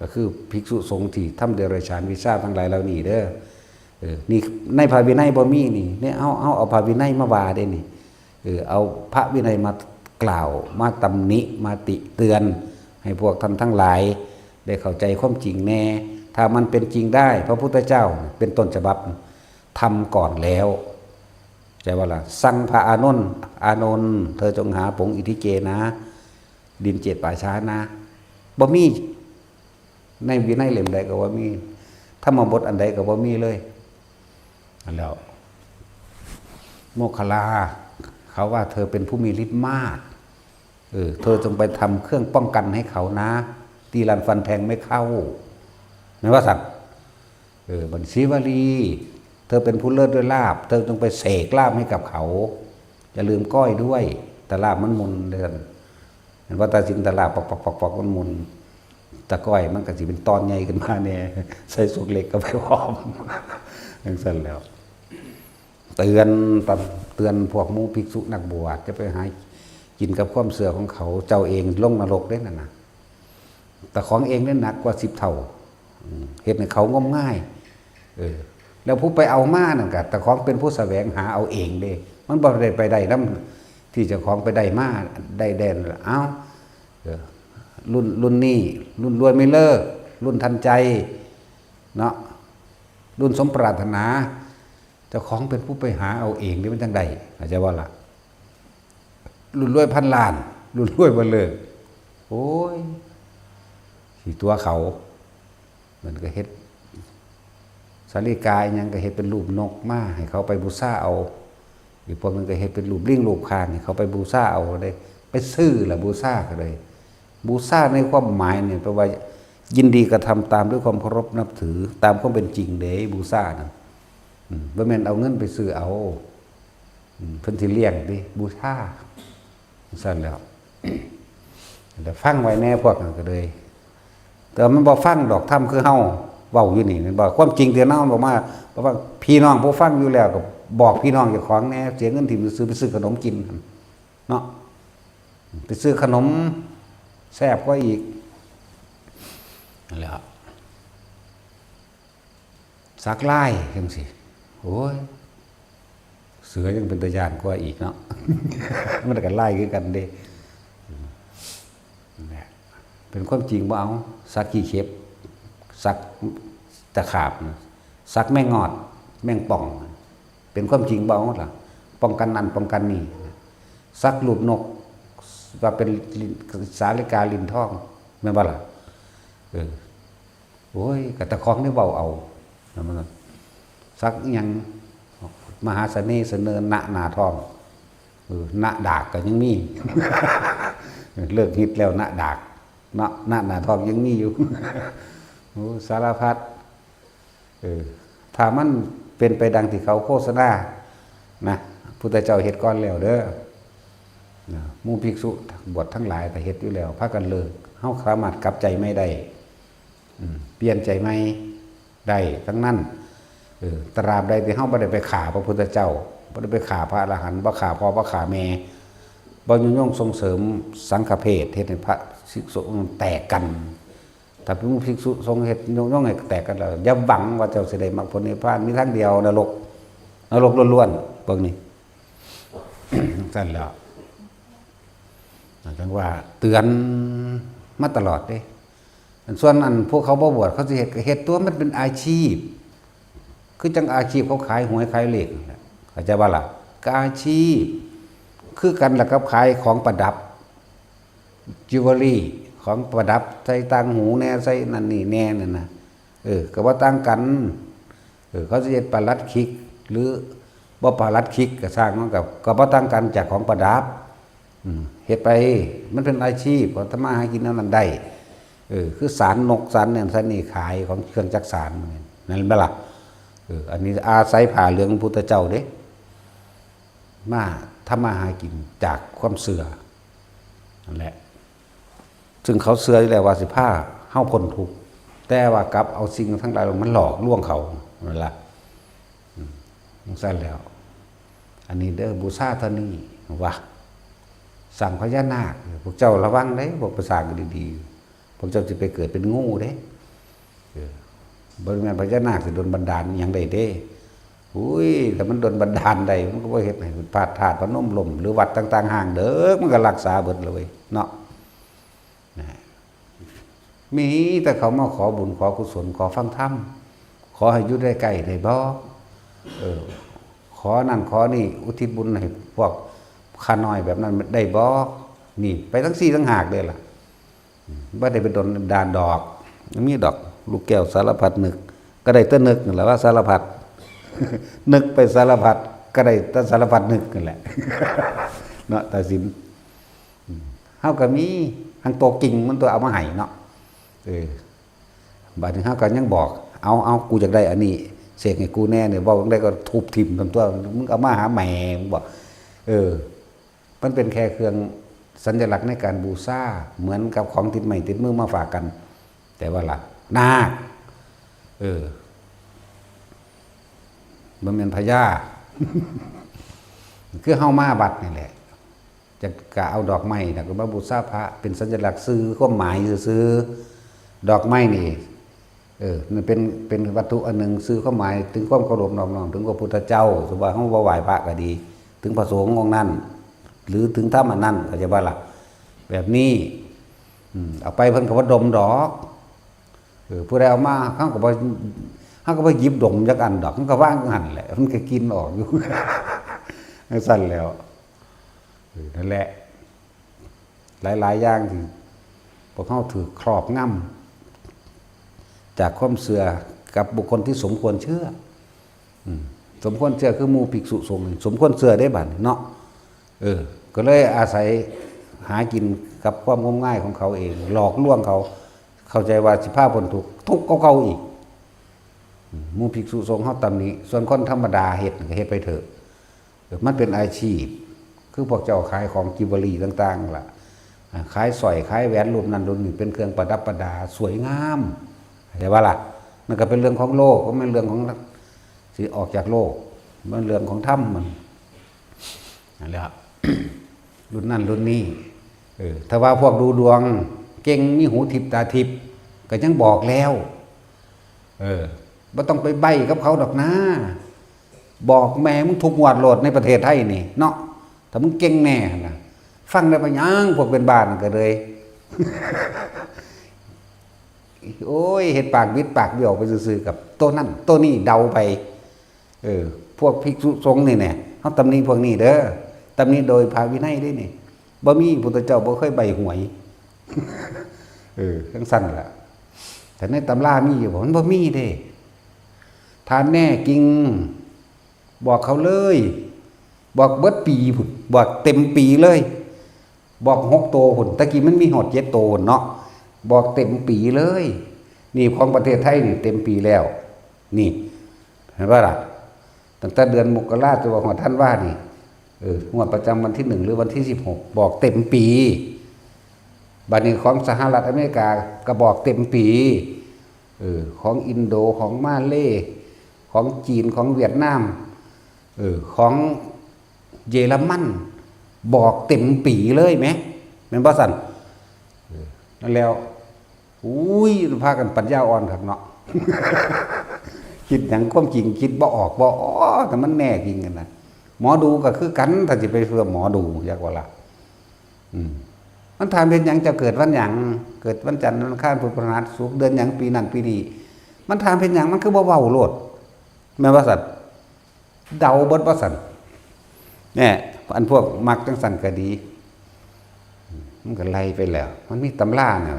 ก็คือภิกษุสงฆ์ที่ทำเดรัจฉานวิชาทั้งหลายเหล่านี้เด้อนี่ในพระวินัยบ่มีนี่เนี่ยเอาพระวินัยมาว่าได้นี่เอาพระวินัยมากล่าวมาตำหนิมาติเตือนให้พวกท่านทั้งหลายได้เข้าใจความจริงแน่ถ้ามันเป็นจริงได้พระพุทธเจ้าเป็นต้นฉบับทำก่อนแล้วใจว่าล่ะสั่งพระอานนท์เธอจงหาผงอิทิเจนะดิน7ป่าช้านะบ่มีในวินัยเล่มใดก็ว่ามีถ้ามาบทอันใดก็บ่มีเลยอันแล้วโมคคัลลาเขาว่าเธอเป็นผู้มีฤทธิ์มากเธอจงไปทำเครื่องป้องกันให้เขานะตีรันฟันแทงไม่เข้าไม่ว่าสัตว์บัญชีวลีเธอเป็นผู้เลิศด้วยลาบเธอจงไปเสกลาบให้กับเขาอย่าลืมก้อยด้วยแต่ลาบมันมุนเดินเห็นว่าตาสินตลาบปอกมันมุนตะก้อยมันก็สิเป็นตอนใหญ่ขึ้นมาเนี่ยใส่สุกเหล็กก็ไปหอมอย่างนั้นแล้วเตือนพวกมูภิกษุนักบวชจะไปหากินกับความเสื่อของเขาเจ้าเองลงนรกได้นั่นนะแต่ของเองเนี่ยหนักกว่า10 เท่าเหตุในเขางมง่ายแล้วผู้ไปเอามานั่นกะแต่ของเป็นผู้แสวงหาเอาเองเด้มันบ่ได้ไปได้น้ำที่เจ้าของไปได้มาได้แดนเอ้ารุ่นนี้รุ่นรวยไม่เลิกรุ่นทันใจเนาะรุ่นสมปรารถนาเจ้าของเป็นผู้ไปหาเอาเองนี่มันจังใดอาจจะว่าล่ะรุ่นรวยพันล้านรุ่นรวยบ่เลิกโอ้ยสิตัวเขามันก็เฮ็ดสาริกาอิหยังก็เฮ็ดเป็นรูปนกมาให้เขาไปบูชาเอาอีกพวกนึงก็เฮ็ดเป็นรูปลิงรูปคานให้เขาไปบูชาเอาได้ไปซื้อละบูชาก็เลยบูชาในความหมายเนี่ยแปลว่ายินดีกระทำตามด้วยความเคารพนับถือตามความเป็นจริงเด้บูชาน่ะบ่แม่นเอาเงินไปซื้อเอาเพิ่นสิเลี้ยงดิบูชาซั่นแล้วแต่ฟังไว้แน่พวกนั้นก็เลยแต่มันบ่ฟังดอกธรรมคือเฮาเว้าอยู่นี่มันบอกความจริงเดี๋ยวน้าบอกมาบอกว่าพี่น้องผู้ฟังอยู่แล้วก็บอกพี่น้องเจ้าของแน่เสียเงินที่ไปซื้อขนมกินเนาะไปซื้อขนมแซ่บกว่าอีกนั่นแหละสักไล่จังสิโอ้ยเสือยังเป็นตะยานกว่าอีกเนาะ มันก็ไล่คือกันเด้เป็นความจริงบ่เอาสักกี่เข็บสักตะขาบสักแม่งอดแม่งป่องเป็นความจริงบ่เอาล่ะป้องกันนั่นป้องกันนี่สักลูกนกว่าเป็นสาลิกาลินทองแม่นบ่ล่ะโอ้ยกะตะของนี่เว้าเอามันสักยังมหาเสน่ห์เสนอณหน้าทองณดากก็ยังมี เลิกฮิตแล้วณดากเนาะหน้าทองยังมีอยู่ โอ้สารพัดถ้ามันเป็นไปดังที่เขาโฆษณานะพุทธเจ้าเฮ็ดก่อนแล้วเด้อหมู่ภิกษุบวชทั้งหลายแต่เฮ็ดอยู่แล้วพากันเลิกเฮาสามารถกลับใจไม่ได้เปลี่ยนใจไม่ได้ทั้งนั้นตราบใดที่เฮาบ่ได้ไปฆ่าพระพุทธเจ้าบ่ได้ไปฆ่าพระอรหันต์บ่ฆ่าพ่อบ่ฆ่าแม่บ่ยุ่งยงส่งเสริมสังฆเพศเฮ็ดให้พระภิกษุแตกกัน ถ้าเป็นมุภิกษุทรงเฮ็ดย่องให้แตกกันแล้วอย่าหวังว่าเจ้าสิได้มรรคผลนิพพานมีทางเดียวนรกล้วนๆพวกนี้สั่นแล้วจังว่าเตือนมาตลอดเด้ส่วนอันพวกเขาบ่บวชเขาสิเฮ็ดตัวมันเป็นอาชีพคือจังอาชีพเขาขายหวยขายเลขเข้าใจบ่ล่ะก็อาชีพคือกันแล้วกับขายของประดับจิวเวลรี่ของประดับใส่ต่างหูแน่ใส่นั่นนี่แน่นั่นน่ะก็ว่าต่างกันเขาสิเฮ็ดปลาลัดคิกหรือบ่ปลาลัดคิกก็สร้างมันก็บ่ต่างกันจากของประดับเฮ็ดไปมันเป็นอาชีพของทำมาหากินนั้นได้คือสารนกสารเนี่ยสารนี่ขายของเครื่องจักสารนั่นแหละล่ะอันนี้อาศัยผ่าเหลืองพุทธเจ้าเด้มาทำมาหากินจากความเสื่อนั่นแหละซึ่งเขาเสื่ออยู่แล้วว่าสิผ้าเฮาพ้นทุกข์แต่ว่ากลับเอาสิ่งทั้งหลายมันหลอกลวงเขานั่นล่ะสั่นแล้วอันนี้เด้อบูชาเท่านี้ว่าสั่งพญานาคพวกเจ้าระวังเด้พวกประสาทกันดีๆพวกเจ้าจะไปเกิดเป็นงูเด้บริเวณพญานาคสิโดนบันดาลอย่างใดเด้อุ้ยแต่มันโดนบันดาลใดมันก็บ่เฮ็ดให้พาดธาตุพนมลมหรือวัดต่างๆห่างเด้อมันก็รักษาเบิดเลยเนาะมีแต่เขามาขอบุญขอกุศลขอฟังธรรมขอให้อยู่ได้ใกล้ได้บ่ขอนั่นขอนี่อุทิศบุญให้พวกข้าน้อยแบบนั้นได้บ่นี่ไปทั้ง4ทั้งหากเลยล่ะบ่ได้ไปโดนดานดอกมีดอกลูกแก้วสารพัดนึกก็ได้แต่นึกนั่นแหละว่าสารพัดนึกไปสารพัดก็ได้แต่สารพัดนึกนั่นแหละเนาะตาสินเฮาก็มีทางโตกิ่งมันตัวเอามาให้เนาะบัดนี้เฮาก็ยังบอกเอากูอยากได้อันนี้เสกให้กูแน่เนี่ยบอกได้ก็ทุบทิ่มทั้งตัวมึงเอามาหาแหม่มึงบอกมันเป็นแค่เครื่องสัญลักษณ์ในการบูชาเหมือนกับของติดไม้ติดมือมาฝากกันแต่ว่าล่ะนาคมันเป็นพญา คือเฮามาบัดนี่แหละจะกะเอาดอกไม้นะก็มาบูชาพระเป็นสัญลักษณ์ซื้อความหมายซื้อดอกไม้นี่มันเป็นวัตถุอันหนึ่งซื้อความหมายถึงความเคารพน้อมถึงพระพุทธเจ้าสมมุติว่าเฮาบ่ไหว้พระก็ดีถึงพระสงฆ์องค์นั้นหรือถึงธรรมอันนั้นเข้าใจบ่ล่ะแบบนี้เอาไปเพิ่นก็บ่ดมดอกผู้ใดเอามาเขาก็บ่หยิบดมจักอันดอกเขาก็วางหั่นแหละมันก็กินออกอยู่ สั่นแล้วนั่นแหละหลายๆอย่างที่พวกเขาถือครอบงำจากความเชื่อกับบุคคลที่สมควรเชื่อสมควรเชื่อคือหมู่ภิกษุสงฆ์สมควรเชื่อได้บัดเนาะก็เลยอาศัยหากินกับความงมง่ายของเขาเองหลอกลวงเขาเข้าใจว่าสิพาพ้นทุกข์เก่าอีกหมู่ภิกษุสงฆ์เฮาตำหนิส่วนคนธรรมดาเฮ็ดก็เฮ็ดไปเถอะมันเป็นอาชีพคือพวกเจ้าขายของจิวเวลรี่ต่างๆล่ะขายสร้อยขายแหวนรูปนั้นรูปนี้เป็นเครื่องประดับประดาสวยงามเข้าใจว่าล่ะมันก็เป็นเรื่องของโลกก็ไม่เรื่องของสิออกจากโลกมันเรื่องของธรรมมันนั่นแหละ รุ่นนั้นรุ่นนี้ถ้าว่าพวกดูดวงเก่งมีหูทิพตาทิพก็ยังบอกแล้วบ่ต้องไปใบ้กับเขาดอกนะบอกแม่มึงทุกงวดโหลดในประเทศไทยนี่เนาะถ้ามึงเก่งแน่นะฟังได้ปะยังพวกเป็นบ้านก็เลย โอ้ยเห็ดปากบิดปากเบี้ยวไปซื่อๆกับตัวนั่นตัวนี้เดาไปพวกภิกษุสงฆ์นี่แน่เฮาตำหนิพวกนี้เด้อตำหนิโดยภาวินัยได้นี่บ่มีพุทธเจ้าบ่เคยใบหวยทั้งสั้นล่ะแต่ในตำรามีอยู่บ่มันบ่มีเด้ถ้าแน่จริงบอกเขาเลยบอกเบิดปีพุ่นบอกเต็มปีเลยบอก6 โตพุ่นตะกี้มันมีฮอด7 โตเนาะบอกเต็มปีเลยนี่ของประเทศไทยนี่เต็มปีแล้วนี่เห็นป่ะล่ะตั้งแต่เดือนมกราคมจนว่าฮอดธันวานี่งวดประจำวันที่1หรือวันที่16บอกเต็มปีบัดนี้ของสหรัฐอเมริกาก็บอกเต็มปีของอินโดของมาเลของจีนของเวียดนามของเยอรมันบอกเต็มปีเลยไหมแม่นบ่สั่นนั่นแล้ว อุ้ยพากันปัญญาอ่อนครับเนาะ คิดหยังความจริงคิดบ่ออกบ่อ๋อแต่มันแน่จริงกันนะหมอดูก็คือกันถ้าสิไปเพื่อหมอดูอยากว่าล่ะมันถามเป็นหยังจะเกิดวันหยังเกิดวันจันทร์วันอังคารพุธพฤหัสศุกร์เดือนหยังปีนั้นปีนี้มันถามเป็นหยังมันคือบ่เว้าโลดแม่ว่าสัตว์เดาเบิดว่าสัตว์เนี่ยอันพวกมักจังสั่นก็ดีมันก็ไล่ไปแล้วมันมีตำราเนี่ย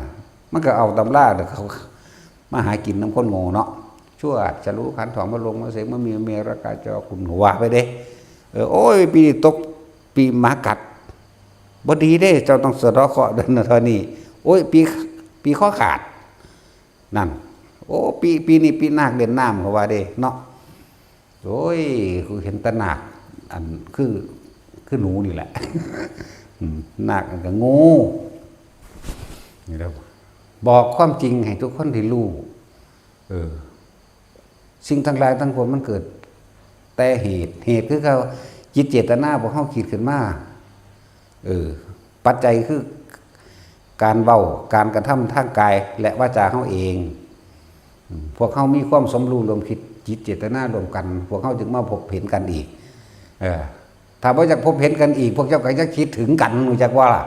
มันก็เอาตำราเดี๋ยวเขามาหากินน้ำข้นโง่เนาะชั่วจะรู้ขันถองมาลงมาเสกมามีเมรกาจอคุณหัวไปเด้โอ้ยปีตกปีหมากัดบดีเด้เจ้าต้องสะเดาะเคราะห์เดินเท่านี้โอ้ยปีข้อขาดนั่นโอ้ปีนี้ปีนาคเด่นน้ำเขาว่าเด้เนาะโอ้ยกูเห็นตะนาคอันคือหนูนี่แหละ นาคก็งูนี่แล้วบอกความจริงให้ทุกคนได้รู้สิ่งทั้งหลายทั้งปวงมันเกิดแต่เหตุคือเขาจิตเจตนาพวกเขาคิดขึ้นมาปัจจัยคือการเว้าการกระทำทางกายและวาจาเขาเองพวกเขามีความสมรู้ร่วมคิดจิตเจตนารวมกัน พวกเขาจึงมาพบเห็นกันอีกถ้าว่าจะพบเห็นกันอีกพวกเจ้าก็จะคิดถึงกันรู้จักว่าล่ะ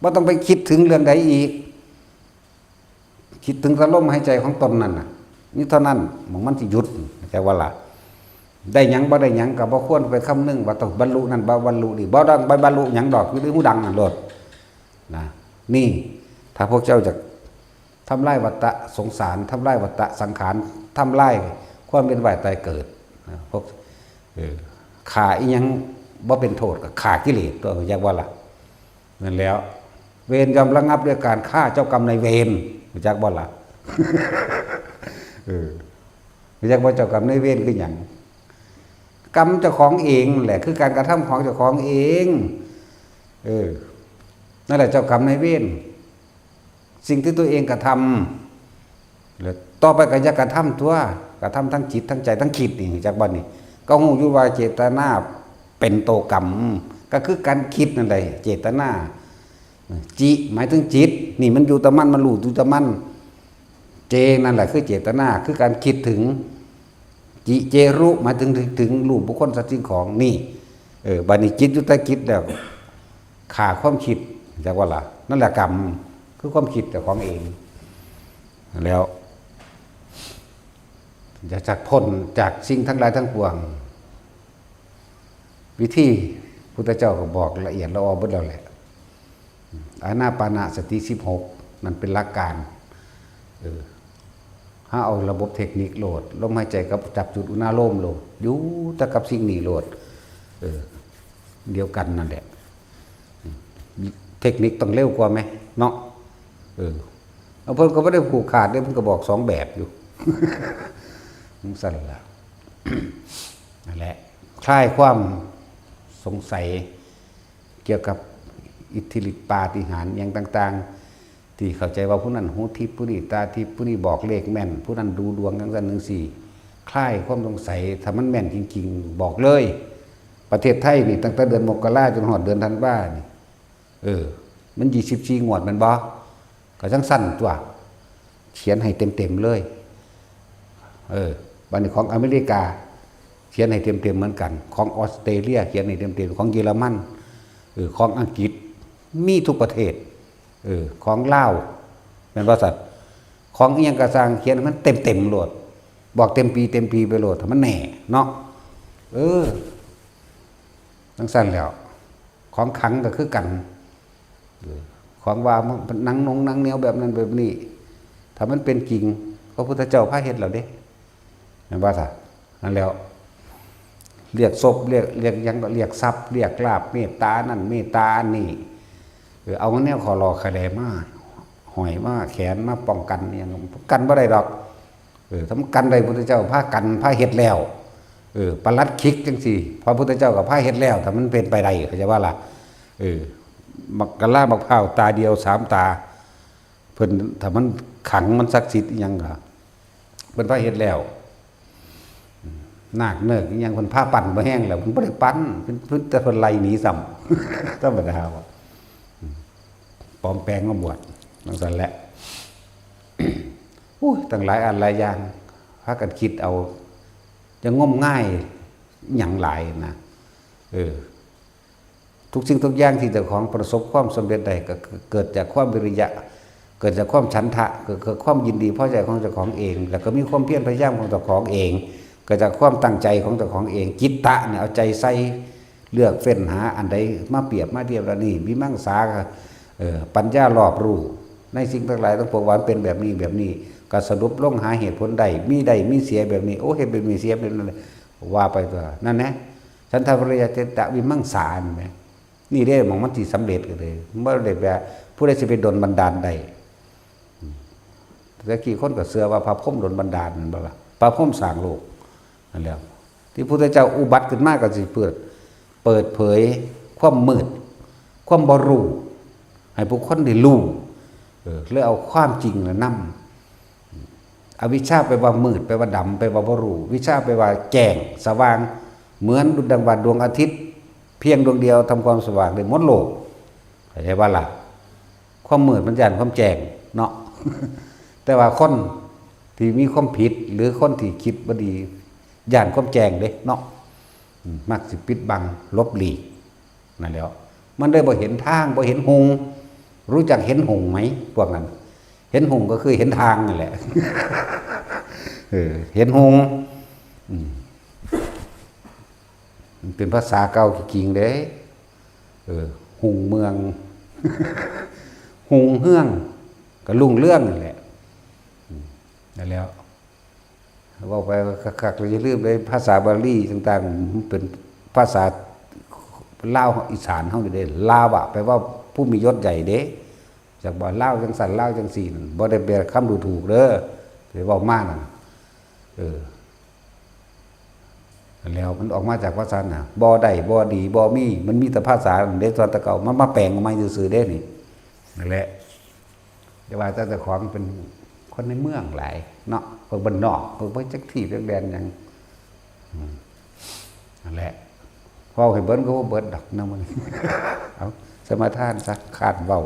ว่าต้องไปคิดถึงเรื่องใดอีกคิดถึงลมหายใจของตนนั่นน่ะนี่เท่านั้นมันสิหยุดจักว่าล่ะได้หยังบ่ได้หยังก็บ่ควรไปคำนึงว่าต้องบรรลุนั่นบ่บรรลุนี่บ่ดังไปบรรลุหยังดอกคือหูดังนั่นโลดนะนี่ถ้าพวกเจ้าจะทำลายวัฏฏะสงสารทำลายวัฏฏะสังขารทำลายความเป็นว่ายตายเกิดพวกขาอีหยังบ่เป็นโทษก็ขากิเลสตัวอยากว่าล่ะนั่นแล้วเวรกรรมระงับด้วยการฆ่าเจ้ากรรมนายเวรรู้จักบ่ล่ะรู้จักว่าเจ้ากรรมนายเวรคือหยังกรรมเจ้าของเองแหละคือการกระทำของเจ้าของเองนั่นแหละเจ้ากรรมนายเวรสิ่งที่ตัวเองกระทำแล้วต่อไปก็จะกระทำตัวกระทำทั้งจิตทั้งใจทั้งคิดนี่จากบ้านนี่ก็หูอยู่ว่าเจตนาเป็นโตกรรมก็คือการคิดนั่นแหละเจตนาจิหมายถึงจิตนี่มันอยู่ตะมันมันรู้อยู่ตะมันเจนั่นแหละคือเจตนาคือการคิดถึงจิเจรุหมายถึงรูปบุคคลสัตว์สิ่งของนี่บัดนี้จิตอยู่ใต้คิดแล้วขาดความคิดจากว่าล่ะนั่นแหละกรรมคือความคิดแต่ของเองแล้วจะจักพ้นจากสิ่งทั้งหลายทั้งปวงวิธีพุทธเจ้าก็บอกละเอียดละออเบิดแล้วแหละอานาปานะสติ16นั่นเป็นหลักการถ้าเอาระบบเทคนิคโหลดลมหายใจกับจับจุดอุณาโลมโหลดอยู่แต่กับสิ่งนี้โหลดเดียวกันนั่นแหละเทคนิคต้องเร็วกว่าไหมเนาะเอาเพิ่นก็ไม่ได้ผูกขาดเพิ่นก็บอก2แบบอยู่ มันสั่นแล้ว นั่นแหละคลายความสงสัยเกี่ยวกับอิทธิฤทธิปาฏิหาริย์อย่างต่างๆที่เข้าใจว่าผู้นั้นหูทิพย์ผู้นี้ตาทิพย์ผู้นี้บอกเลขแม่นผู้นั้นดูดวงอย่างนั้น1 4คลายความสงสัยถ้ามันแม่นจริงๆบอกเลยประเทศไทยนี่ตั้งแต่เดือนมกราจนฮอดเดือนธันวานี่มัน24งวดมันบ่ก็จังสั้นตัวเขียนให้เต็มๆเลยบัดนี้ของอเมริกาเขียนให้เต็มๆเหมือนกันของออสเตรเลียเขียนให้เต็มๆของเยอรมันของอังกฤษมีทุกประเทศของลาวเป็นบริษัทของอีหยังกระซังเขียนมันเต็มๆโหลดบอกเต็มปีไปโหลดถ้ามันแน่เนาะจังสั้นแล้วของขังก็คือกันของว่านังนงนังเหนียวแบบนั้นแบบนี้ถ้ามันเป็นจริงพระพุทธเจ้าพาเฮ็ดแล้วเด้นั่นว่าซะนั่นแล้วเรียกศพเรียกยังเรียกทรัพย์เรียกลาภเมตตานั่นเมตตาอันนี้เอาแนวขอรอขะแลมาหอยมาแขนมาป้องกันอย่างกันบ่ได้ดอกทำกันได้พุทธเจ้าพากันพาเฮ็ดแล้วปลัดคิกจังซี่พระพุทธเจ้าก็พาเฮ็ดแล้วถ้ามันเป็นไปได้เข้าใจว่าล่ะมักกะลามักพร้าวตาเดียว3 ตาเพิ่นถ้ามันขังมันศักดิ์สิทธิ์อีหยังก็เพิ่นพาเฮ็ดแล้วนาคเนิกอีหยังเพิ่นพาปั่นบ่แห้งแล้วเพิ่นบ่ได้ปั่นเพิ่นแต่เพิ่นไล่หนีซ้ำธรรมดาว่าปลอมแปลงมาบวชจังซั่นแหละ ตั้งหลายอันหลายอย่างพากันคิดเอาจะงมง่ายหยังหลายนะทุกสิ่งทุกอย่างที่เจ้าของประสบความสำเร็จได้ก็เกิดจากความวิริยะเกิดจากความฉันทะเกิดจากความยินดีพอใจของเจ้าของเอง แล้วก็มีความเพียรพยายามของเจ้าของเองเกิดจากความตั้งใจของเจ้าของเองจิตตะเนี่ยเอาใจใส่เลือกเฟ้นหาอันใดมาเปรียบมาเทียบแล้วนี่วิมังสาปัญญารอบรู้ในสิ่งทั้งหลายทั้งปวงว่าเป็นแบบนี้แบบนี้ก็สรุปลงหาเหตุผลใดมีเสียแบบนี้โอ้เหตุเป็นมีเสียเป็นอะไรว่าไปตัวนั่นนะฉันทำปริยเจตวิมังสาไหมนี่ได้มองมันที่สำเร็จกันเลยเมื่อเด็กแบบผู้ใดจะไปดลบันดาลใดแต่กี่คนก็เสือว่าพระพุ่มดลบันดาลบ่ล่ะพระพุ่มสร้างโลกนั่นแหละที่พุทธเจ้าอุบัติขึ้นมากก็สิเปิดเผยความมืดความบ่รู้ให้ผู้คนได้รู้แล้วเอาความจริงแล้วนำอวิชชาไปว่ามืดไปว่าดำไปว่าบ่รู้วิชชาไปว่าแจ้งสว่างเหมือนดังว่าดวงอาทิตย์เพียงดวงเดียวทำความสว่างได้หมดโลกเข้าใจว่าล่ะความมืดมันย่านความแจ้งเนาะ แต่ว่าคนที่มีความผิดหรือคนที่คิดบ่ดีย่านความแจ้งเด้เนาะมักสิปิดบังลบหลีกนั่นแหละมันได้บ่เห็นทางบ่เห็นหงรู้จักเห็นหงไหมพวกนั้นเห็นหงก็คือเห็นทางนั่นแหละ เห็นหงมันเป็นภาษาเก่าจริงๆเด้หงเมือง หงเฮืองก็ลุ่งเรื่องนั่นแหละนั่นแล้วว่าไปคักๆเราจะลืมเลยภาษาบาลีต่างๆมันเป็นภาษาลาวอีสานเฮาเด้ลาวะแปลว่าผู้มียศใหญ่เด้จากบ่ลาวจังสั่นลาวจังซี่นั่นบ่ได้แปลคำดูถูกเด้อสิเว้ามานั่นแล้วมันออกมาจากภาษาน่ะบ่ได้บ่ดีบ่มีมันมีแต่ภาษาเด้ตอนตะเก่ามาแปลงออกมาซื่อๆเด้นี่นั่นแหละแต่ว่าเจ้าของเป็นคนในเมืองหลายเนาะพวกบ้านนอกพวกจักที่แดนหยังนั่นแหละพอให้เบิ้นก็บ่เบิดดอกนำมันเอาสมาทานซะขาดเว้า